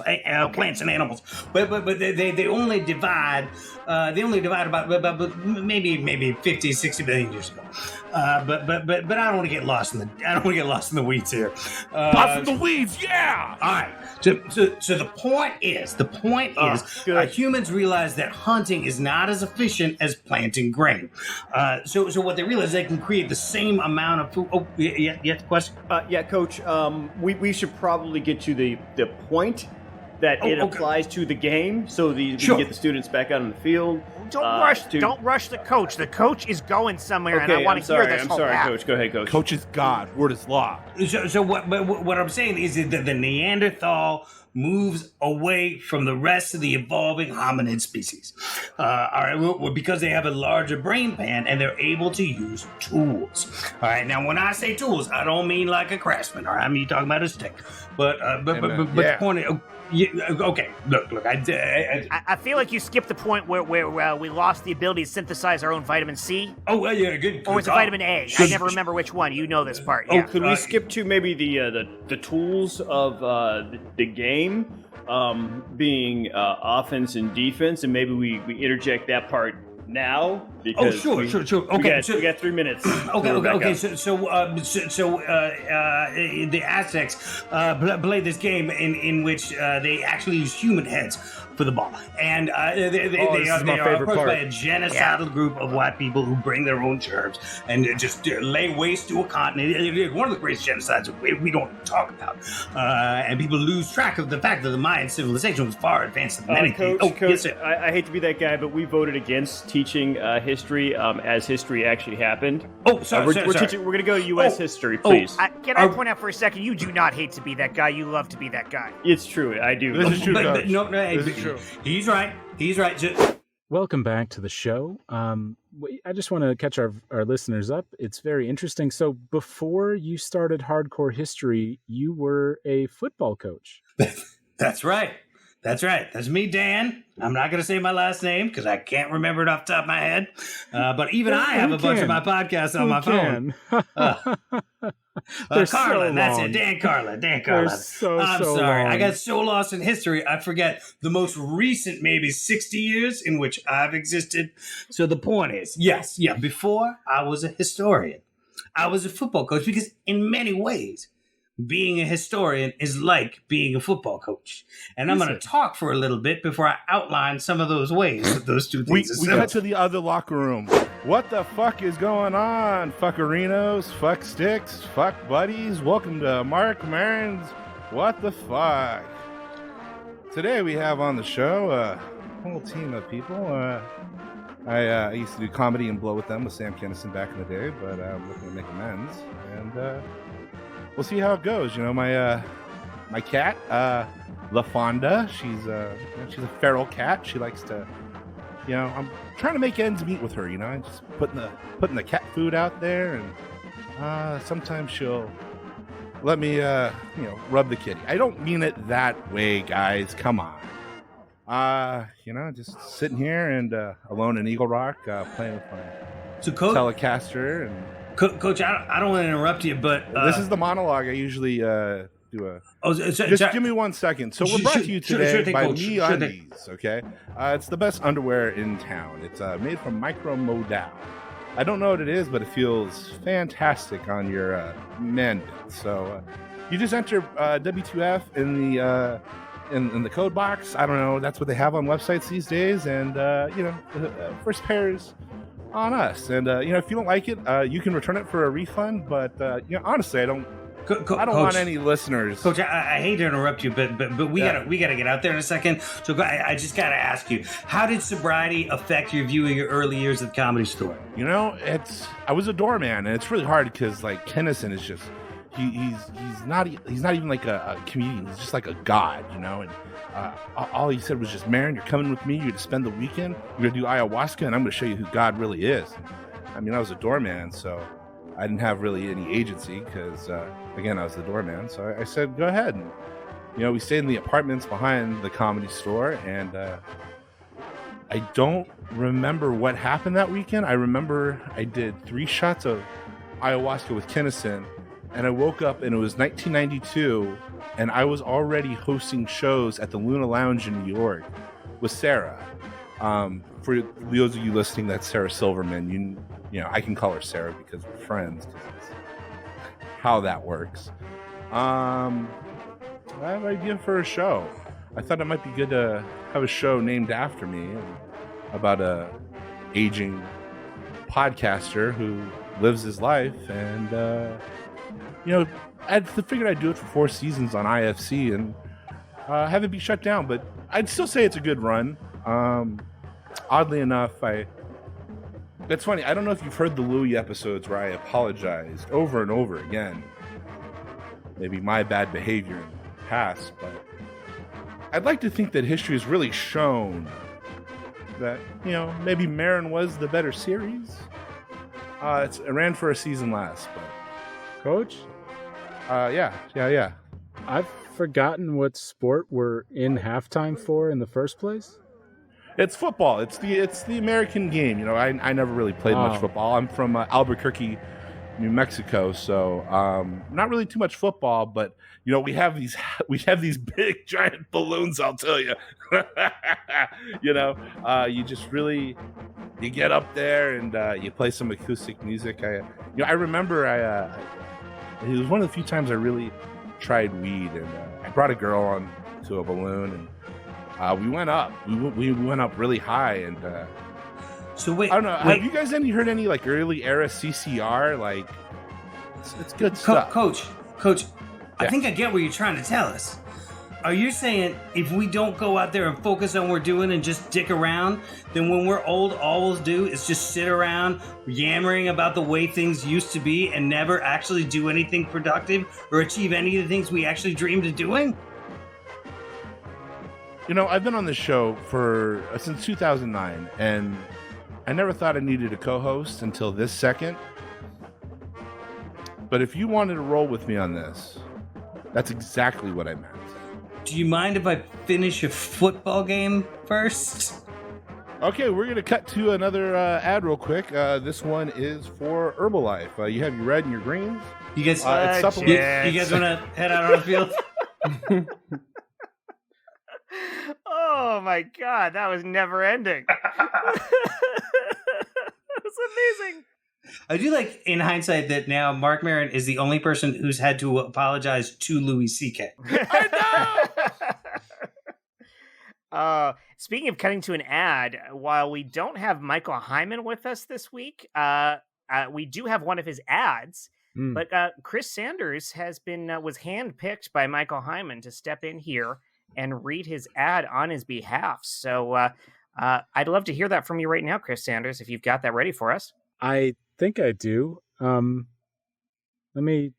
plants and animals, but they only divide. They only divide about maybe 50, 60 billion years ago. But I don't want to get lost in the weeds here. Lost in the weeds, yeah. All right. So the point is humans realize that hunting is not as efficient as planting grain. So what they realize, they can create the same amount of food. Oh, yeah, question? Yeah, Coach. We should probably get to the point that it applies to the game, so we can get the students back out on the field. Don't rush the coach. The coach is going somewhere, and I want to hear this. I'm sorry, Coach. Go ahead, Coach. Coach is God. Word is law. So what I'm saying is that the Neanderthal moves away from the rest of the evolving hominid species. All right, because they have a larger brain pan and they're able to use tools. All right, now when I say tools, I don't mean like a craftsman. All right, I mean talking about a stick. But the point is, okay, look. I feel like you skipped the point where we lost the ability to synthesize our own vitamin C. Oh, well, yeah, good. Or was it vitamin A? I never remember which one. You know this part. Oh, Yeah. could we skip to maybe the tools of the game being offense and defense, and maybe we interject that part now? Because sure. Okay, we got 3 minutes. Okay. So the Aztecs play this game in which they actually use human heads for the ball, and they are approached by a genocidal group of white people who bring their own germs and just lay waste to a continent. It's one of the greatest genocides we don't talk about, and people lose track of the fact that the Mayan civilization was far advanced than anything. Coach, yes, I hate to be that guy, but we voted against teaching history as history actually happened. Oh, sorry. We're going to go to U.S. history, please. Can I point out for a second? You do not hate to be that guy. You love to be that guy. It's true. I do. This is true, but Coach. no, This is true. He's right. Welcome back to the show. I just want to catch our listeners up. It's very interesting. So before you started Hardcore History, you were a football coach. That's right. That's me, Dan. I'm not going to say my last name because I can't remember it off the top of my head. But even I have a bunch of my podcasts on my phone. They're Carlin, so that's long. it. Dan Carlin. They're so I'm sorry. long. I got so lost in history, I forget the most recent, maybe 60 years in which I've existed. So the point is, before I was a historian, I was a football coach because in many ways, being a historian is like being a football coach. And I'm going to talk for a little bit before I outline some of those ways that those two things We got to the other locker room. What the fuck is going on? Fuckerinos, fuck sticks, fuck buddies. Welcome to Mark Maron's What the Fuck. Today we have on the show a whole team of people. I used to do comedy and blow with them with Sam Kinison back in the day, but I'm looking to make amends. And we'll see how it goes. You know, my cat, La Fonda, she's a feral cat. She likes to, I'm trying to make ends meet with her. Just putting the cat food out there, and sometimes she'll let me, rub the kitty. I don't mean it that way, guys. Come on. Just sitting here and alone in Eagle Rock, playing with my Telecaster and. Coach, I don't want to interrupt you, but this is the monologue I usually do. Just give me 1 second. So we're brought to you today by MeUndies. Okay, it's the best underwear in town. It's made from micromodal. I don't know what it is, but it feels fantastic on your men. So you just enter W2F in the code box. I don't know. That's what they have on websites these days, and first pairs on us. And if you don't like it, you can return it for a refund. But honestly, I don't want any listeners. Coach, I hate to interrupt you, but we gotta get out there in a second. So I just gotta ask you, how did sobriety affect your view of your early years at the Comedy Store? I was a doorman, and it's really hard because like Kinison is just he's not even like a comedian. He's just like a god, and all he said was just, Maron, you're coming with me. You're to spend the weekend. You're gonna do ayahuasca, and I'm gonna show you who God really is. I mean, I was a doorman, so I didn't have really any agency because, again, I was the doorman. So I said, go ahead. And, we stayed in the apartments behind the Comedy Store, and I don't remember what happened that weekend. I remember I did 3 shots of ayahuasca with Kinison, and I woke up, and it was 1992, and I was already hosting shows at the Luna Lounge in New York with Sarah. For those of you listening, that's Sarah Silverman. I can call her Sarah because we're friends. Because it's how that works. I have an idea for a show. I thought it might be good to have a show named after me about a aging podcaster who lives his life, and I figured I'd do it for 4 seasons on IFC and have it be shut down. But I'd still say it's a good run. Oddly enough, it's funny. I don't know if you've heard the Louis episodes where I apologized over and over again. Maybe my bad behavior in the past, but I'd like to think that history has really shown that, maybe Marin was the better series. It ran for a season last, but Coach? yeah. I've forgotten what sport we're in halftime for in the first place. It's football. It's the American game. I never really played much football. I'm from Albuquerque, New Mexico, so not really too much football. But we have these big giant balloons. I'll tell you. You just really you get up there and you play some acoustic music. I remember it was one of the few times I really tried weed, and I brought a girl on to a balloon, and we went up. We went up really high, and So wait, I don't know. Have you guys heard any like early era CCR? Like, it's good stuff. Coach, I think I get what you're trying to tell us. Are you saying if we don't go out there and focus on what we're doing and just dick around, then when we're old, all we'll do is just sit around yammering about the way things used to be and never actually do anything productive or achieve any of the things we actually dreamed of doing? I've been on this show since 2009, and I never thought I needed a co-host until this second. But if you wanted to roll with me on this, that's exactly what I meant. Do you mind if I finish a football game first? Okay, we're going to cut to another ad real quick. This one is for Herbalife. You have your red and your greens. You guys, it's supplement. you guys want to head out on the field? Oh my God, that was never ending. That's amazing. I do like, in hindsight, that now Mark Maron is the only person who's had to apologize to Louis C.K. I know. Speaking of cutting to an ad, while we don't have Michael Hyman with us this week, we do have one of his ads. But Chris Sanders was handpicked by Michael Hyman to step in here and read his ad on his behalf. So I'd love to hear that from you right now, Chris Sanders, if you've got that ready for us. I think I do. Let me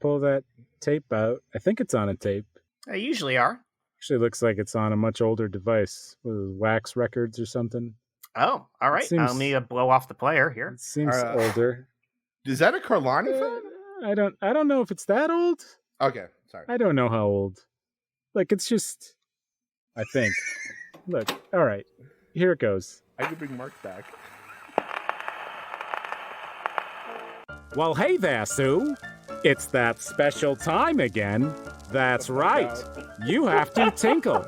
pull that tape out. I think it's on a tape. They usually are. Actually looks like it's on a much older device with Wax Records or something. Oh, all right. Let me blow off the player here. It seems older. Is that a Carlani phone? I don't know if it's that old. Okay, sorry. I don't know how old. Like, it's just, I think. Look, all right. Here it goes. I could bring Mark back. Well, hey there, Sue. It's that special time again. That's right. You have to tinkle.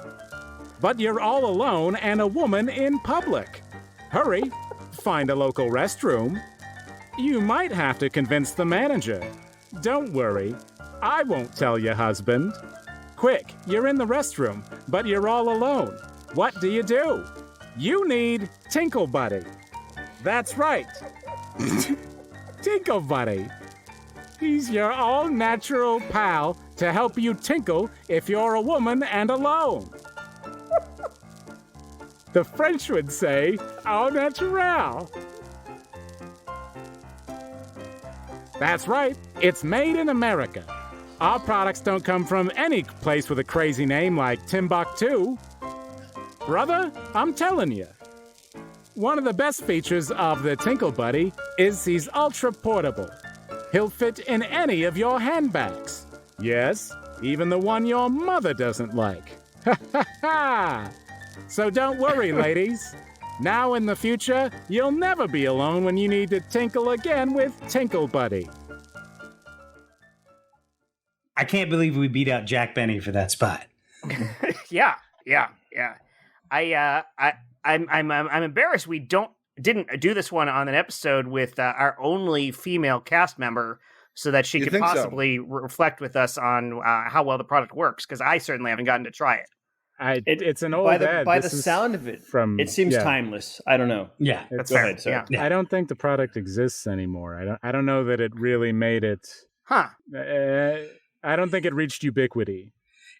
But you're all alone and a woman in public. Hurry, find a local restroom. You might have to convince the manager. Don't worry, I won't tell your husband. Quick, you're in the restroom, but you're all alone. What do? You need Tinkle Buddy. That's right. Tinkle Buddy. He's your all-natural pal to help you tinkle if you're a woman and alone. The French would say, au naturel. That's right, it's made in America. Our products don't come from any place with a crazy name like Timbuktu. Brother, I'm telling you. One of the best features of the Tinkle Buddy is he's ultra portable. He'll fit in any of your handbags. Yes, even the one your mother doesn't like. Ha ha ha! So don't worry, ladies. Now in the future, you'll never be alone when you need to tinkle again with Tinkle Buddy. I can't believe we beat out Jack Benny for that spot. Yeah. I'm embarrassed we didn't do this one on an episode with our only female cast member, so that she could possibly reflect with us on how well the product works, because I certainly haven't gotten to try it. It's an old ad. By the sound of it, it seems timeless. I don't know. Yeah, that's fair. Ahead, yeah. I don't think the product exists anymore. I don't know that it really made it. Huh. I don't think it reached ubiquity.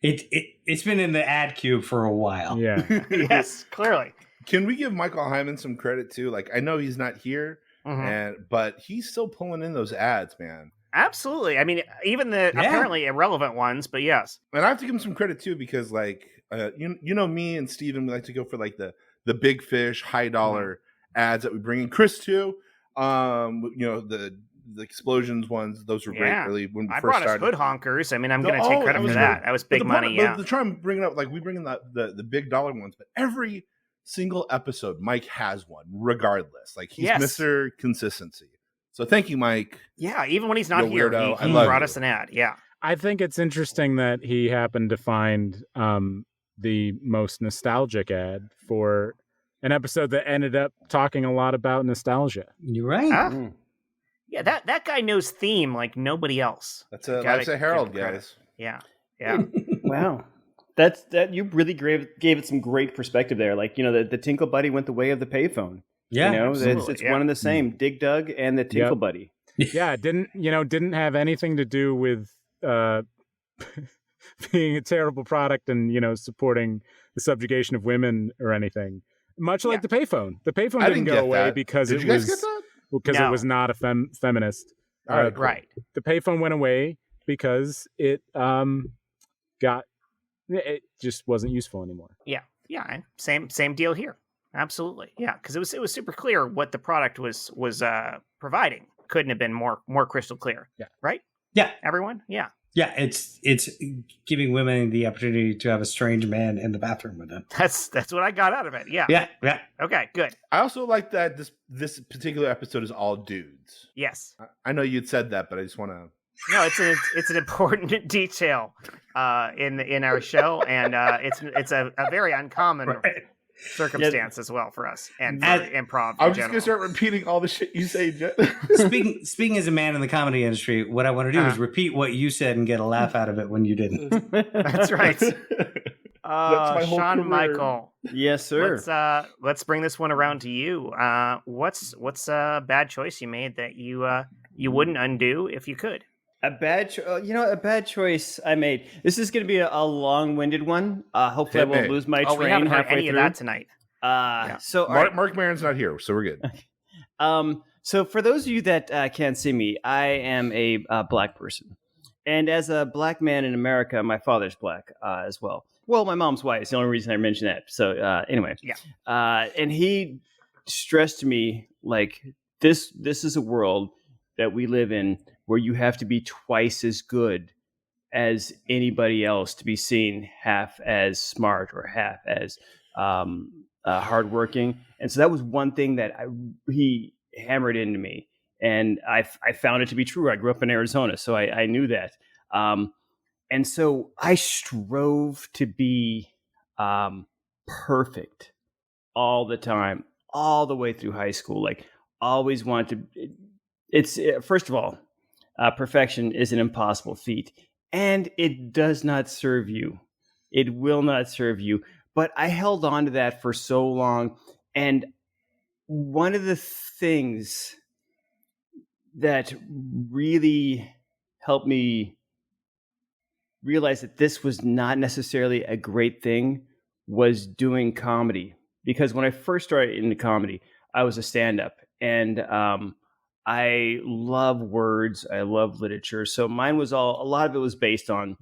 It's been in the ad queue for a while. Yeah. Yes, clearly. Can we give Michael Hyman some credit too? Like, I know he's not here, but he's still pulling in those ads, man. Absolutely. I mean, even the apparently irrelevant ones, but yes. And I have to give him some credit too, because like you know me and Steven, we like to go for like the big fish, high dollar ads that we bring in. Chris too. You know, the explosions ones, those were great. Really, when we I first brought started. us hood honkers. I mean, I'm going to take credit for that. That was big money. But the try and bring it up, like we bring in the big dollar ones, but every single episode, Mike has one, regardless. Like he's Mr. Consistency. So thank you, Mike. Yeah, even when he's not here, weirdo. he brought us an ad. Yeah. I think it's interesting that he happened to find the most nostalgic ad for an episode that ended up talking a lot about nostalgia. You're right. Yeah, that guy knows theme like nobody else. That's a Herald, guys. Yeah. Wow. That you really gave it some great perspective there. Like, you know, the Tinkle Buddy went the way of the payphone. Yeah, you know, it's one and the same. Dig Dug and the Tinkle Buddy. Yeah, it didn't have anything to do with being a terrible product and, you know, supporting the subjugation of women or anything. Much like the payphone. The payphone didn't go away because it was not a feminist. Right. The payphone went away because it just wasn't useful anymore. Yeah. Same deal here. Absolutely. Yeah, because it was super clear what the product was providing. Couldn't have been more crystal clear. Yeah. Right? Yeah. Everyone? Yeah. Yeah, it's giving women the opportunity to have a strange man in the bathroom with them. That's what I got out of it. Yeah. Yeah. Okay, good. I also like that this particular episode is all dudes. Yes. I know you'd said that, but I just want to. No, it's an important detail in our show, and it's a very uncommon circumstance as well for us and for improv. I'm just gonna start repeating all the shit you say, Jet. Speaking as a man in the comedy industry, what I want to do is repeat what you said and get a laugh out of it when you didn't. That's right. Sean career. Michael. Yes, sir. Let's bring this one around to you. What's a bad choice you made that you wouldn't undo if you could? A bad choice I made. This is going to be a long-winded one. Hopefully, I won't lose my train we haven't heard halfway any through. Of that tonight. So Mark Maron's not here, so we're good. So for those of you that can't see me, I am a black person, and as a black man in America, my father's black as well. Well, my mom's white. It's the only reason I mentioned that. So anyway, and he stressed to me like this is a world that we live in where you have to be twice as good as anybody else to be seen half as smart or half as hardworking. And so that was one thing that he hammered into me. And I found it to be true. I grew up in Arizona, so I knew that. And so I strove to be perfect all the time, all the way through high school. Like, always wanted to. First of all, perfection is an impossible feat, and it does not serve you. It will not serve you. But I held on to that for so long. And one of the things that really helped me realize that this was not necessarily a great thing was doing comedy. Because when I first started into comedy, I was a stand-up. And I love words. I love literature. So mine was a lot of it was based on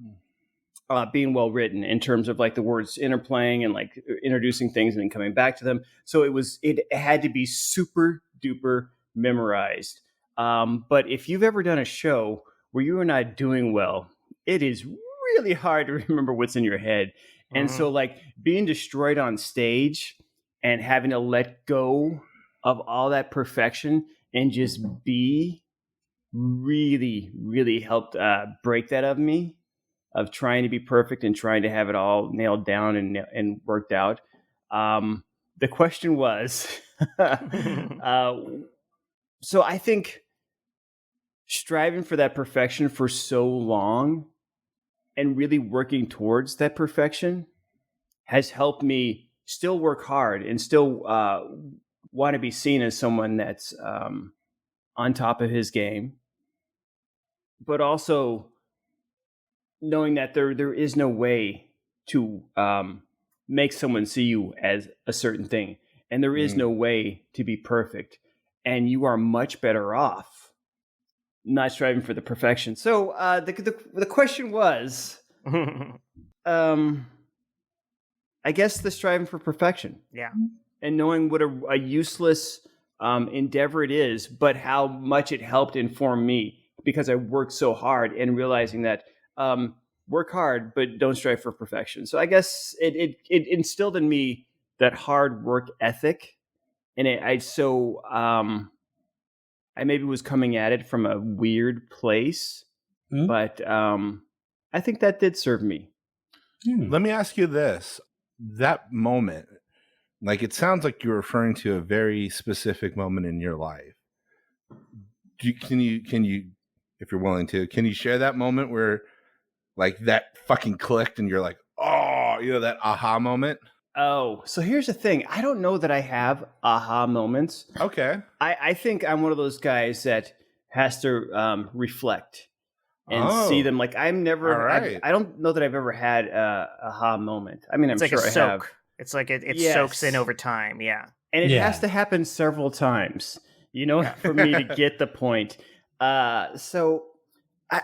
being well written in terms of like the words interplaying and like introducing things and then coming back to them. So it had to be super duper memorized. But if you've ever done a show where you are not doing well, it is really hard to remember what's in your head. And so like being destroyed on stage and having to let go of all that perfection and just be really, really helped break that of me, of trying to be perfect and trying to have it all nailed down and worked out. The question was, so I think striving for that perfection for so long and really working towards that perfection has helped me still work hard and still want to be seen as someone that's on top of his game, but also knowing that there is no way to make someone see you as a certain thing, and there is no way to be perfect, and you are much better off not striving for the perfection. So the question was, I guess the striving for perfection. Yeah. And knowing what a useless endeavor it is, but how much it helped inform me because I worked so hard, and realizing that work hard, but don't strive for perfection. So I guess it instilled in me that hard work ethic. And I maybe was coming at it from a weird place, but I think that did serve me. Let me ask you this. That moment, like, it sounds like you're referring to a very specific moment in your life. Can you, if you're willing to, can you share that moment where, like, that fucking clicked and you're like, oh, that aha moment? Oh, so here's the thing. I don't know that I have aha moments. Okay. I think I'm one of those guys that has to reflect and see them. Like, I'm never, right. I don't know that I've ever had a aha moment. I mean, I'm it's sure like a I soak. have. It's like it Yes. soaks in over time. Yeah. And it has to happen several times, for me to get the point. So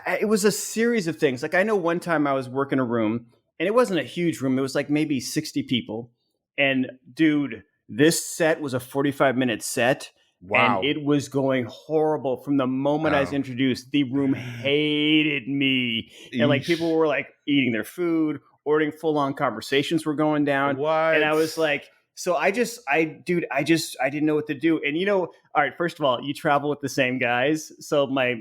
it was a series of things. Like, I know one time I was working a room, and it wasn't a huge room. It was like maybe 60 people. And dude, this set was a 45-minute set. Wow. And it was going horrible from the moment I was introduced. The room hated me. And like, people were like eating their food, ordering full-on conversations were going down. What? And I was like, so I didn't know what to do. And all right, first of all, you travel with the same guys. So my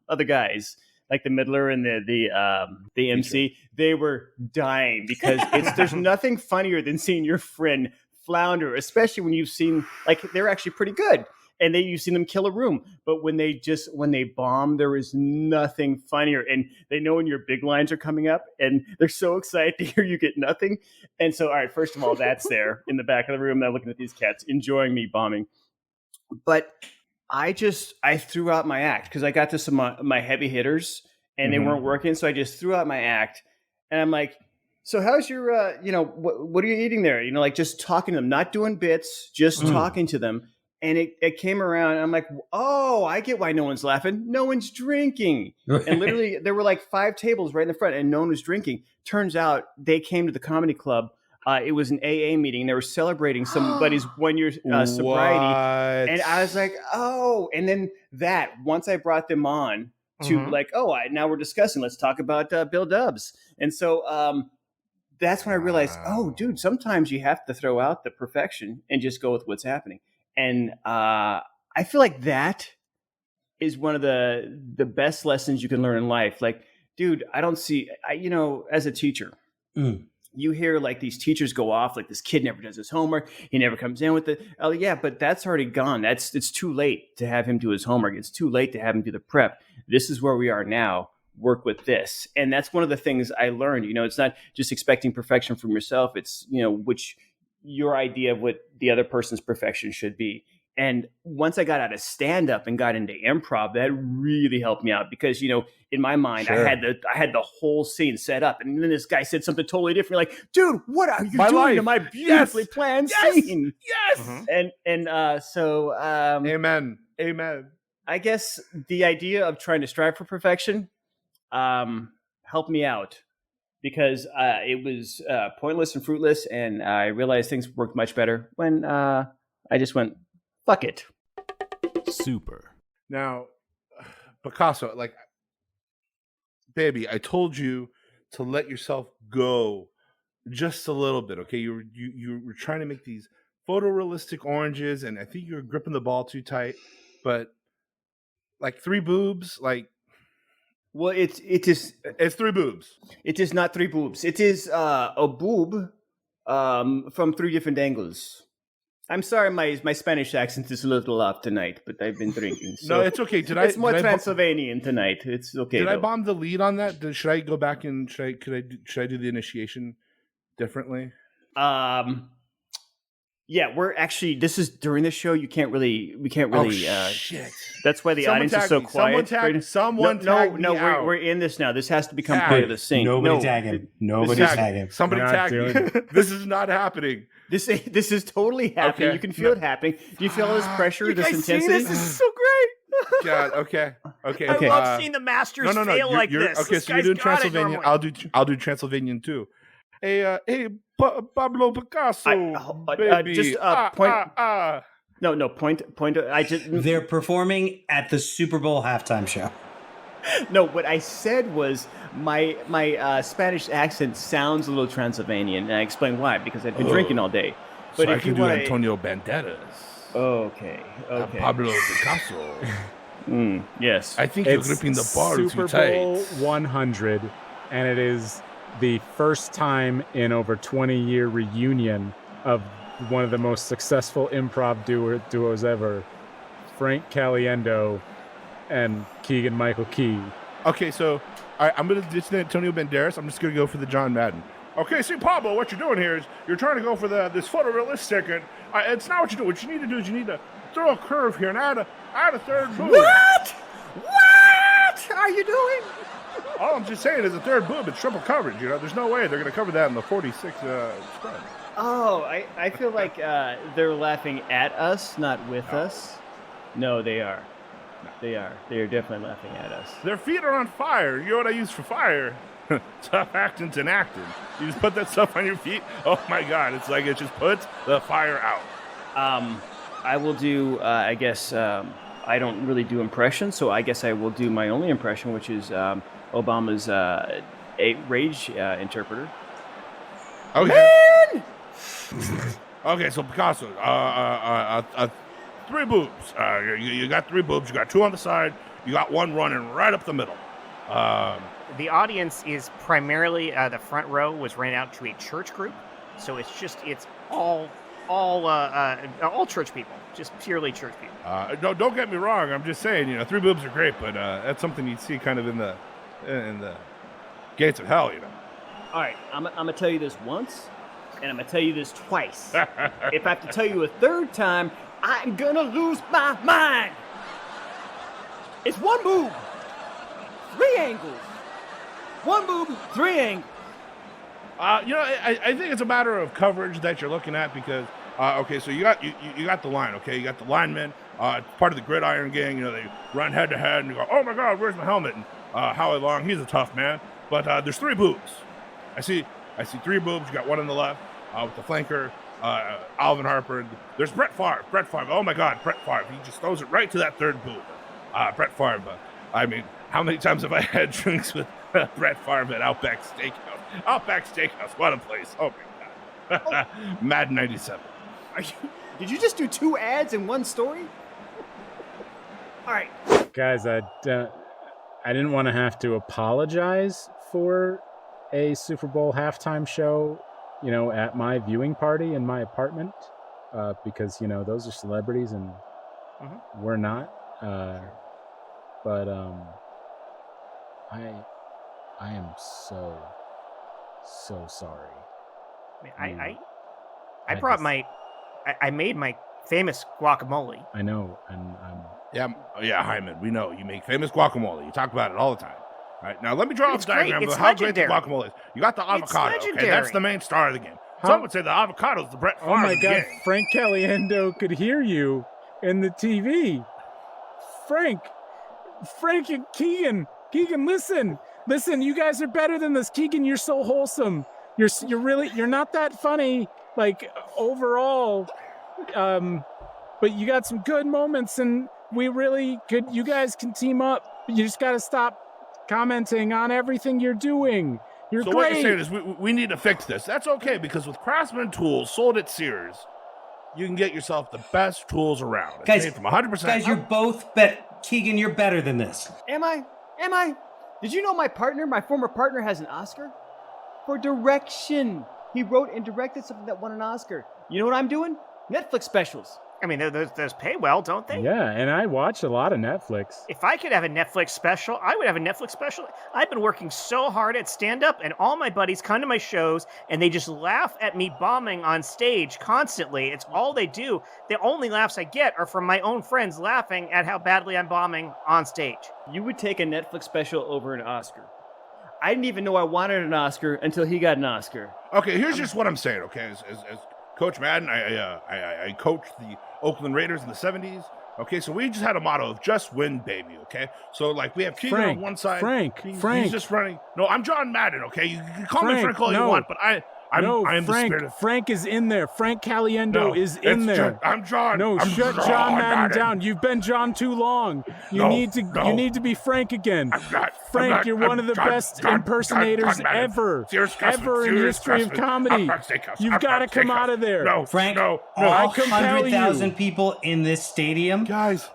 other guys, like the middler and the MC, they were dying because there's nothing funnier than seeing your friend flounder, especially when you've seen, like, they're actually pretty good and you've seen them kill a room. But when they bomb, there is nothing funnier. And they know when your big lines are coming up and they're so excited to hear you get nothing. And so, all right, first of all, that's there in the back of the room. I'm looking at these cats enjoying me bombing. But I threw out my act because I got to some of my heavy hitters and they weren't working. So I just threw out my act and I'm like, so how's your, what are you eating there? Like, just talking to them, not doing bits, just talking to them. And it came around and I'm like, oh, I get why no one's laughing. No one's drinking. And literally there were like 5 tables right in the front and no one was drinking. Turns out they came to the comedy club. It was an AA meeting. They were celebrating somebody's 1-year sobriety. And I was like, oh. And then once I brought them on to now we're discussing, let's talk about Bill Dubs. And so that's when I realized, oh, dude, sometimes you have to throw out the perfection and just go with what's happening. And I feel like that is one of the best lessons you can learn in life. Like, dude, as a teacher, you hear like these teachers go off, like, this kid never does his homework. He never comes in with it. Oh yeah, but that's already gone. It's too late to have him do his homework. It's too late to have him do the prep. This is where we are now. Work with this. And that's one of the things I learned. It's not just expecting perfection from yourself. It's, which your idea of what the other person's perfection should be. And once I got out of stand-up and got into improv, that really helped me out because, in my mind, I had the whole scene set up. And then this guy said something totally different. Like, dude, what are you doing to my beautifully planned scene? Yes. So Amen. I guess the idea of trying to strive for perfection helped me out because it was pointless and fruitless. And I realized things worked much better when I just went, fuck it. Super. Now, Picasso, like, baby, I told you to let yourself go just a little bit, okay? You were trying to make these photorealistic oranges, and I think you were gripping the ball too tight, but like 3 boobs, like... Well, it's 3 boobs. It is not 3 boobs. It is a boob from 3 different angles. I'm sorry, my Spanish accent is a little off tonight, but I've been drinking. So no, it's okay. It's more Transylvanian tonight. It's okay. Did I bomb the lead on that? Should I go back and should I do the initiation differently? Yeah, we're actually. This is during the show. We can't really. Shit. That's why the audience is so quiet. Someone tag me out. We're in this now. This has to become part of the scene. Nobody tag him. Nobody tag him. Somebody tag me. This is not happening. This is totally happening. Okay. You can feel it happening. Do you feel all this pressure, this intensity? This is so great. God. Okay. Okay. I Okay. love seeing the masters fail like this. Okay, This so you're guy's doing got it Transylvanian. normally. I'll do Transylvanian too. Hey, Pablo Picasso, baby. Just No, point. I just They're performing at the Super Bowl halftime show. no. What I said was my Spanish accent sounds a little Transylvanian, and I explained why because I've been drinking all day. But But I if can you do want, Antonio Banderas, okay. Pablo Picasso. Yes. I think you're It's gripping the bar Super too tight. Bowl 100, and it is the first time in over 20-year reunion of one of the most successful improv duos ever, Frank Caliendo and Keegan-Michael Key. Okay, so all right, I'm going to ditch the Antonio Banderas. I'm just going to go for the John Madden. Okay, see, Pablo, what you're doing here is you're trying to go for this photorealistic, and it's not what you do. What you need to do is you need to throw a curve here and add a third boob. What are you doing? All I'm just saying is a third boob. It's triple coverage. There's no way they're going to cover that in the 46 spread. Oh, I feel like they're laughing at us, not with us. No, they are. They are. They are definitely laughing at us. Their feet are on fire. You know what I use for fire? Tough acting's an acting. You just put that stuff on your feet. Oh my God! It's like it just puts the fire out. I will do. I guess I don't really do impressions, so I guess I will do my only impression, which is Obama's rage interpreter. Okay. Okay, so Picasso, 3 boobs. You got 3 boobs. You got 2 on the side. You got 1 running right up the middle. The audience is primarily the front row was rented out to a church group, so it's all church people, just purely church people. Don't get me wrong. I'm just saying, 3 boobs are great, but that's something you'd see kind of in the gates of hell, All right, I'm gonna tell you this once, and I'm gonna tell you this twice. If I have to tell you a third time, I'm gonna lose my mind. It's 1 boob, 3 angles. 1 boob, 3 angles. I think it's a matter of coverage that you're looking at because, okay, so you got the line, okay? You got the linemen, part of the gridiron gang, they run head to head and you go, oh my God, where's my helmet? And Howie Long, he's a tough man. But there's 3 boobs. I see 3 boobs. You got 1 on the left with the flanker, Alvin Harper. There's Brett Favre. Oh my God, Brett Favre. He just throws it right to that 3rd boob. Brett Favre. I mean, how many times have I had drinks with Brett Favre at Outback Steakhouse? Outback Steakhouse, what a place. Oh my God. Mad 97. Did you just do 2 ads in 1 story? All right. Guys, I didn't want to have to apologize for a Super Bowl halftime show, at my viewing party in my apartment, because, those are celebrities and we're not. But I am so sorry. I brought I made my famous guacamole. I know, and Yeah, Hyman, we know. You make famous guacamole. You talk about it all the time. All right, now let me draw It's a diagram great. of It's how great the legendary. guacamole is. You got the It's avocado, okay? legendary. That's the main star of the game. Some would say the avocado is the Brett Favre oh my God, game. Frank Caliendo could hear you in the TV. Frank and Keegan, listen, you guys are better than this. Keegan, you're so wholesome. You're not that funny, like overall, but you got some good moments, and we really could. You guys can team up. You just got to stop commenting on everything you're doing. You're So great. what you're saying is we need to fix this. That's okay, because with Craftsman tools sold at Sears, you can get yourself the best tools around. It's Guys- made from 100%. Guys, you're both Keegan, you're better than this. Am I? Did you know my former partner, has an Oscar? For direction. He wrote and directed something that won an Oscar. You know what I'm doing? Netflix specials. I mean, those pay well, don't they? Yeah, and I watch a lot of Netflix. If I could have a Netflix special, I would have a Netflix special. I've been working so hard at stand-up, and all my buddies come to my shows, and they just laugh at me bombing on stage constantly. It's all they do. The only laughs I get are from my own friends laughing at how badly I'm bombing on stage. You would take a Netflix special over an Oscar. I didn't even know I wanted an Oscar until he got an Oscar. Okay, here's just what I'm saying, okay? As Coach Madden, I coached the Oakland Raiders in the 70s. Okay, so we just had a motto of just win, baby. Okay, so like we have Keegan on one side. Frank. He's just running. No, I'm John Madden. Okay, you can call me Frank all you want, but I'm Frank. the spirit of... Frank is in there. Frank Caliendo is in there. I'm John. No, shut John Madden down. You've been John too long. You need to be Frank again. Frank, you're one of the best impersonators ever in the history of comedy. You've got to come out of there. No, Frank, no. all I compel 100,000 people in this stadium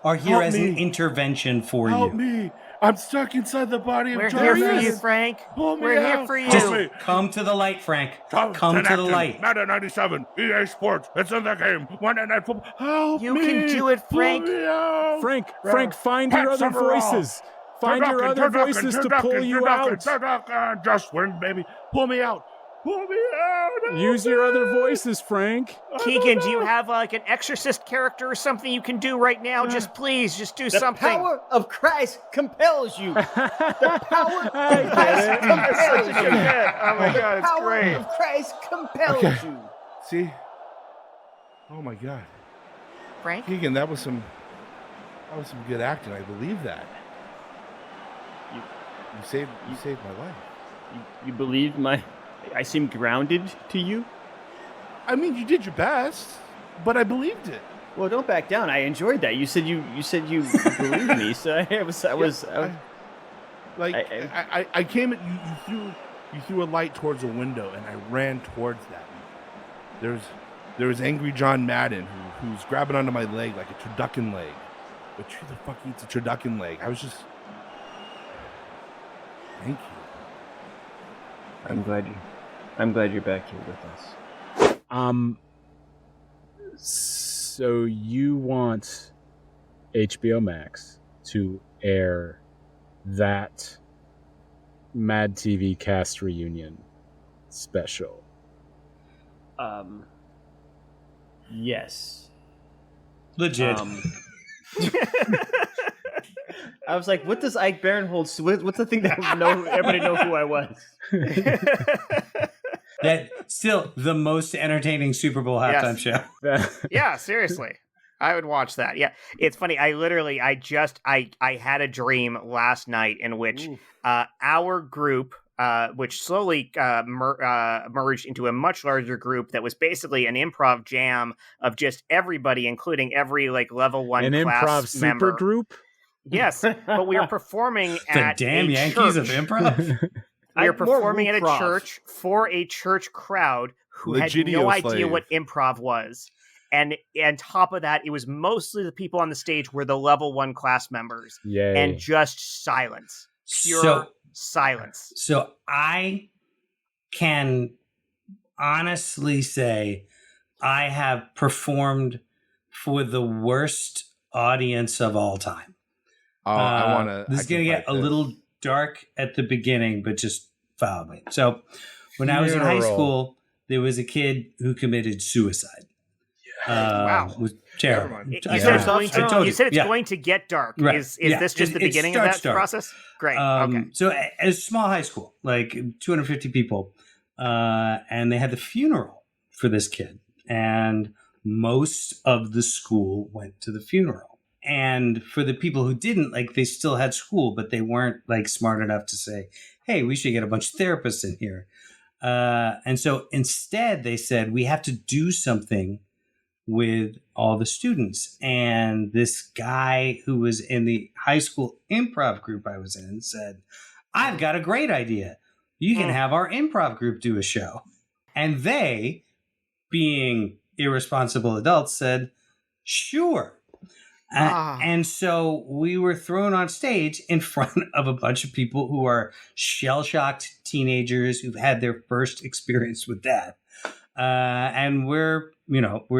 are here as an intervention for Help you. me. I'm stuck inside the body of We're John. here for you, Frank. We're here for you. Just come to the light, Frank. Come to the light. Madden 97, EA Sports. It's in the game. Monday Night Football. Help You me. can do it, Frank. Pull me out. Frank, find your other voices. Find your other voices to pull you out. Just win, baby. Pull me out. Pull me out. Use your other voices, Frank. Keegan, do you have like an exorcist character or something you can do right now? Just please, just do something. The power of Christ compels you. The power of I Christ get it. compels you. Oh my God, it's The power great. of Christ compels you. See? Oh my God. Frank? Keegan, that was some good acting. I believe that. You saved my life. You believe I seem grounded to you? I mean, you did your best, but I believed it. Well, don't back down. I enjoyed that. You said you believed me, so I came at you threw a light towards a window, and I ran towards that. There was angry John Madden who's grabbing onto my leg like a turducken leg. But who the fuck eats a turducken leg? I was just... Thank you. I'm glad you're back here with us. So you want HBO Max to air that Mad TV cast reunion special? Yes. Legit. I was like, what does Ike Barinholtz... What's the thing that everybody know who I was? That still the most entertaining Super Bowl halftime show. Yeah, seriously. I would watch that. Yeah. It's funny. I had a dream last night in which our group, which slowly merged into a much larger group that was basically an improv jam of just everybody, including every like level 1 an class improv member. super group? Yes, but we were performing at The damn a Yankees church. of improv. We were performing at a improv. church for a church crowd who had Legitio no idea slave. what improv was. And on top of that, it was mostly the people on the stage were the level 1 class members. Yay. And just silence. Pure silence. So I can honestly say I have performed for the worst audience of all time. I want to... This is going to get a little dark at the beginning, but just follow me. So when I was in high school, there was a kid who committed suicide. Wow. It was terrible. You said it's going to get dark. Right. Is this just the beginning of that process? Great. Okay. So a small high school, like 250 people, and they had the funeral for this kid. And most of the school went to the funeral. And for the people who didn't, like, they still had school, but they weren't like smart enough to say, hey, we should get a bunch of therapists in here. And so instead they said, we have to do something with all the students. And this guy who was in the high school improv group I was in said, I've got a great idea. You can have our improv group do a show. And they, being irresponsible adults, said, sure. And so we were thrown on stage in front of a bunch of people who are shell-shocked teenagers who've had their first experience with that. And we're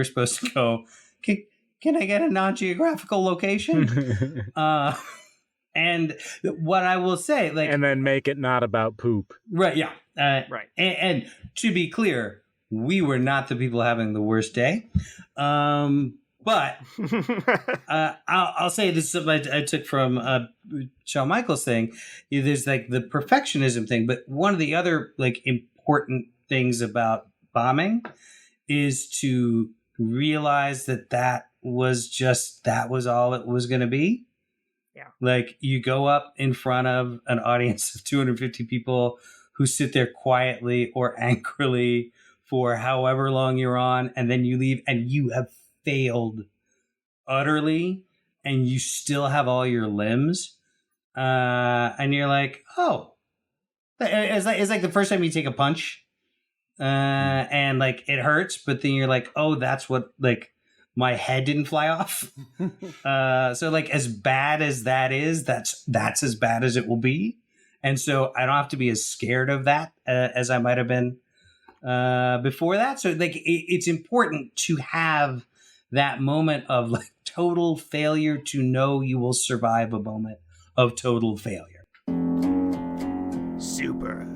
supposed to go, can I get a non-geographical location? And what I will say, like, and then make it not about poop. Right. Yeah. Right. And to be clear, we were not the people having the worst day. But I'll say this is something I took from Shawn Michaels' thing. There's like the perfectionism thing, but one of the other like important things about bombing is to realize that was just, that was all it was going to be. Yeah. Like, you go up in front of an audience of 250 people who sit there quietly or angrily for however long you're on, and then you leave and you have failed utterly, and you still have all your limbs. And you're like, oh, it's like the first time you take a punch, and like it hurts, but then you're like, oh, that's what, like, my head didn't fly off. So like, as bad as that is, that's as bad as it will be. And so I don't have to be as scared of that as I might have been before that. So like, it's important to have that moment of like total failure to know you will survive a moment of total failure. Super.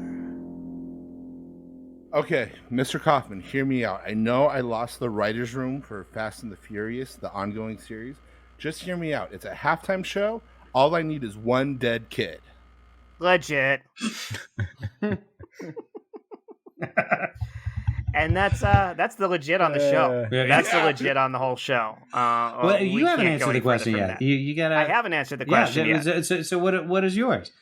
Okay, Mr. Kaufman, hear me out. I know I lost the writer's room for Fast and the Furious, the ongoing series. Just hear me out. It's a halftime show. All I need is one dead kid. Legit. And that's the legit on the show. That's the legit on the whole show. Well, you haven't answered the question yet. You gotta. I haven't answered the question yet. So what is yours?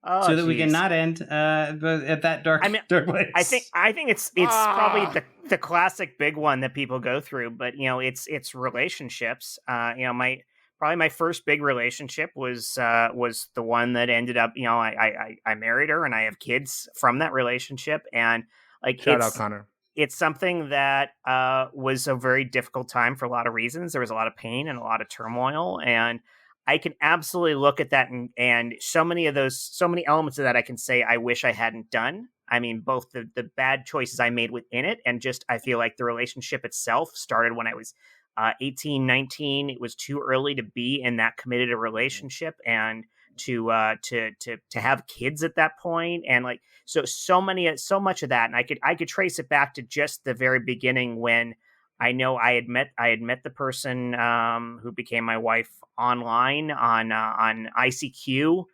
Oh, so that we can not end at that dark place. I think it's probably the classic big one that people go through, but it's relationships. My first big relationship was the one that ended up, I married her and I have kids from that relationship, and like shout out Connor. It's something that was a very difficult time for a lot of reasons. There was a lot of pain and a lot of turmoil, and I can absolutely look at that and so many elements of that I can say I wish I hadn't done. I mean, both the bad choices I made within it, and just I feel like the relationship itself started when I was 18, 19. It was too early to be in that committed a relationship and to have kids at that point, and like so much of that, and I could trace it back to just the very beginning when I know I had met the person who became my wife online on ICQ,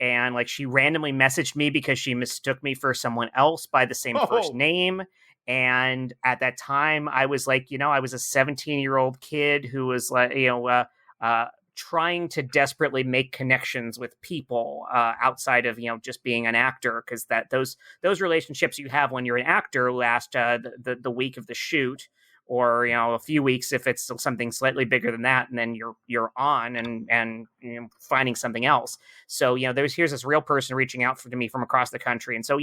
and like she randomly messaged me because she mistook me for someone else by the same first name. And at that time, I was like, I was a 17-year-old kid who was like, trying to desperately make connections with people outside of just being an actor, because those relationships you have when you're an actor last the week of the shoot, or a few weeks if it's something slightly bigger than that, and then you're on and finding something else. So here's this real person reaching out to me from across the country, and so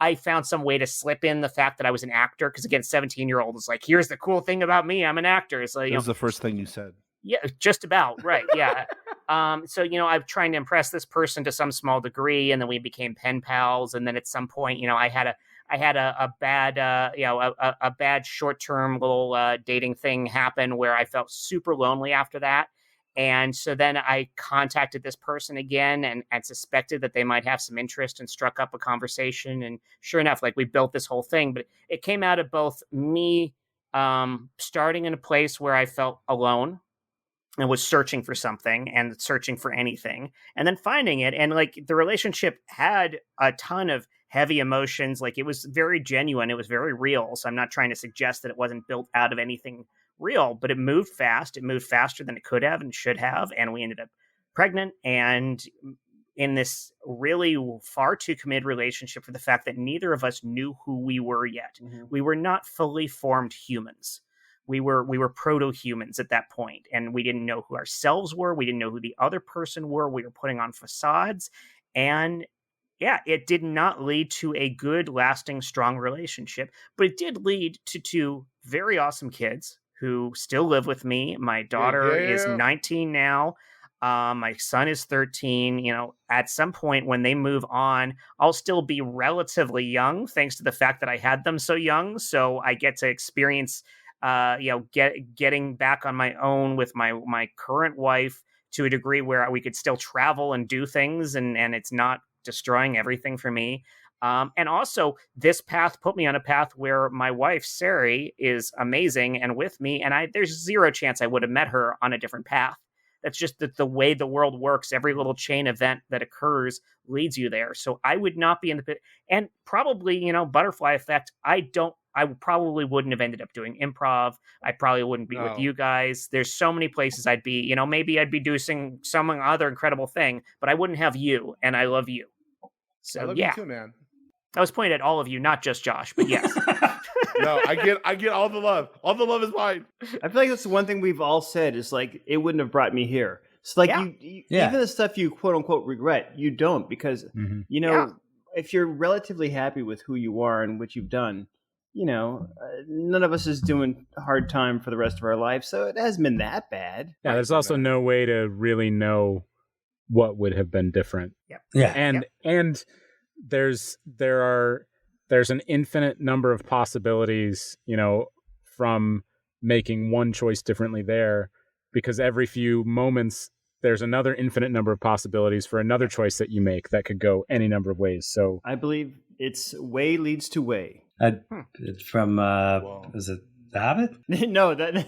I found some way to slip in the fact that I was an actor, because again, 17-year-old is like, here's the cool thing about me, I'm an actor. So that was the first thing you said. Yeah, just about right. Yeah. So I'm trying to impress this person to some small degree, and then we became pen pals, and then at some point, I had a bad, a bad short-term little dating thing happen where I felt super lonely after that. And so then I contacted this person again and suspected that they might have some interest, and struck up a conversation. And sure enough, like, we built this whole thing, but it came out of both me starting in a place where I felt alone and was searching for something and searching for anything, and then finding it. And like, the relationship had a ton of heavy emotions. Like, it was very genuine. It was very real. So I'm not trying to suggest that it wasn't built out of anything real, but it moved fast. It moved faster than it could have and should have. And we ended up pregnant, and in this really far too committed relationship, for the fact that neither of us knew who we were yet. Mm-hmm. We were not fully formed humans. We were proto-humans at that point, and we didn't know who ourselves were. We didn't know who the other person were. We were putting on facades, and yeah, it did not lead to a good, lasting, strong relationship, but it did lead to two very awesome kids who still live with me. My daughter is 19 now. My son is 13. At some point when they move on, I'll still be relatively young, thanks to the fact that I had them so young. So I get to experience getting back on my own with my current wife to a degree where we could still travel and do things, and it's not destroying everything for me. And also, this path put me on a path where my wife, Sari, is amazing and with me, and there's zero chance I would have met her on a different path. That's just the way the world works. Every little chain event that occurs leads you there. So I would not be in the pit. And probably, butterfly effect, I don't I probably wouldn't have ended up doing improv. I probably wouldn't be with you guys. There's so many places I'd be, maybe I'd be doing some other incredible thing, but I wouldn't have you, and I love you. So I love yeah. you too, man. I was pointing at all of you, not just Josh, but yes. No, I get all the love. All the love is mine. I feel like that's the one thing we've all said is like, it wouldn't have brought me here. So like even the stuff you quote unquote regret, you don't, because if you're relatively happy with who you are and what you've done, none of us is doing a hard time for the rest of our life. So it hasn't been that bad. Yeah, there's also no way to really know what would have been different. Yep. Yeah. And there's an infinite number of possibilities, from making one choice differently there, because every few moments there's another infinite number of possibilities for another choice that you make that could go any number of ways. So I believe it's way leads to way. It's from is it The Hobbit? No, that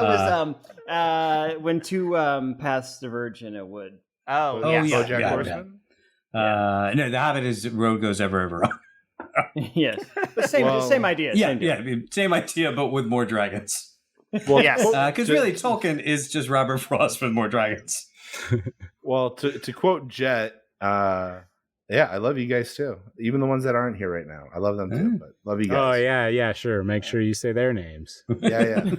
was when two paths diverge in a wood. Oh yeah. BoJack Horseman. No, The Hobbit is road goes ever on. Yes, the same idea. Same idea, but with more dragons. Well, yes, because really Tolkien is just Robert Frost with more dragons. Well, to quote Jet, I love you guys too. Even the ones that aren't here right now, I love them too. But love you guys. Oh yeah, sure. Make sure you say their names. Yeah.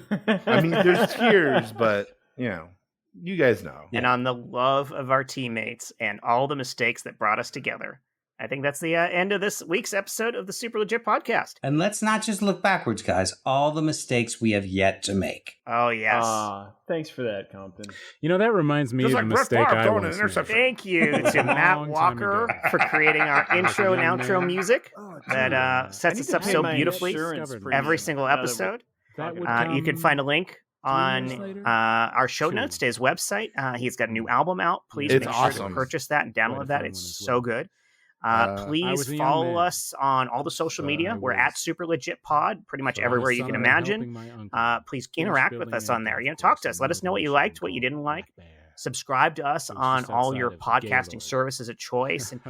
I mean, there's tears, but you guys know. And on the love of our teammates and all the mistakes that brought us together, I think that's the end of this week's episode of the Super Legit Podcast. And let's not just look backwards, guys. All the mistakes we have yet to make. Oh, yes. Thanks for that, Compton. That reminds me of a mistake I once made. Thank you to Matt Walker for creating our intro and outro music that sets us up so beautifully every single episode. You can find a link on our show notes to his website. He's got a new album out. Please make sure to purchase that and download that. It's so good. Please follow us on all the social media. We're at Super Legit Pod, pretty much everywhere you can imagine. Please interact with us on there. Talk to us. Let us know what you liked, what you didn't like. Subscribe to us on all your podcasting services of choice, and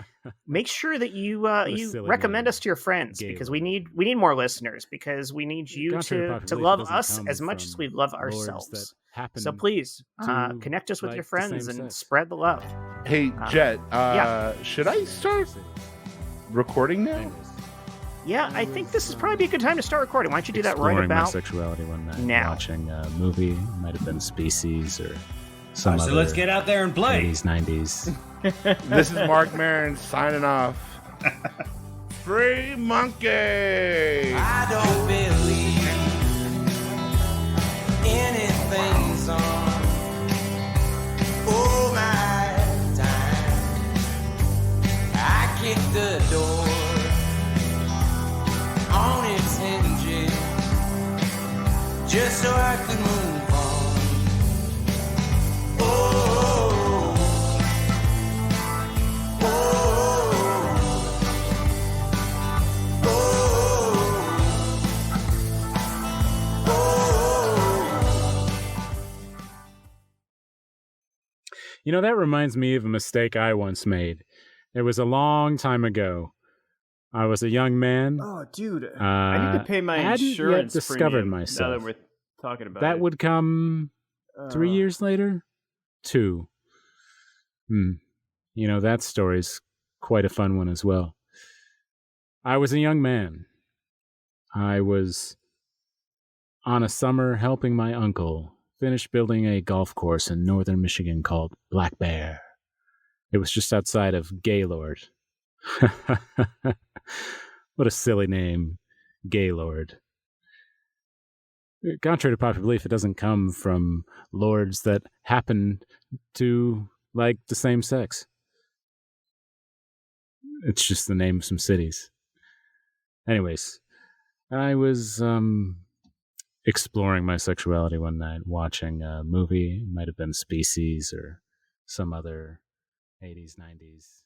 make sure that you recommend us to your friends, because we need more listeners, because we need you to love us as much as we love ourselves. So please connect us with your friends and spread the love. Hey, Jet, should I start recording now? Yeah, I think this is probably a good time to start recording. Why don't you do that right about my sexuality one night, now? Watching a movie, might have been Species or some other. So let's get out there and play. 80s, 90s. This is Mark Maron signing off. Free monkey! I don't believe anything's on. Oh my time, I kicked the door on its hinges just so I could move on. Oh, That reminds me of a mistake I once made. It was a long time ago. I was a young man. Oh, dude. I need to pay my insurance discovered premium myself. now that we're talking about that it. would come 3 years later? 2. That story's quite a fun one as well. I was a young man. I was on a summer helping my uncle finish building a golf course in northern Michigan called Black Bear. It was just outside of Gaylord. What a silly name, Gaylord. Contrary to popular belief, it doesn't come from lords that happen to like the same sex. It's just the name of some cities. Anyways, I was exploring my sexuality one night, watching a movie. It might have been Species or some other 80s, 90s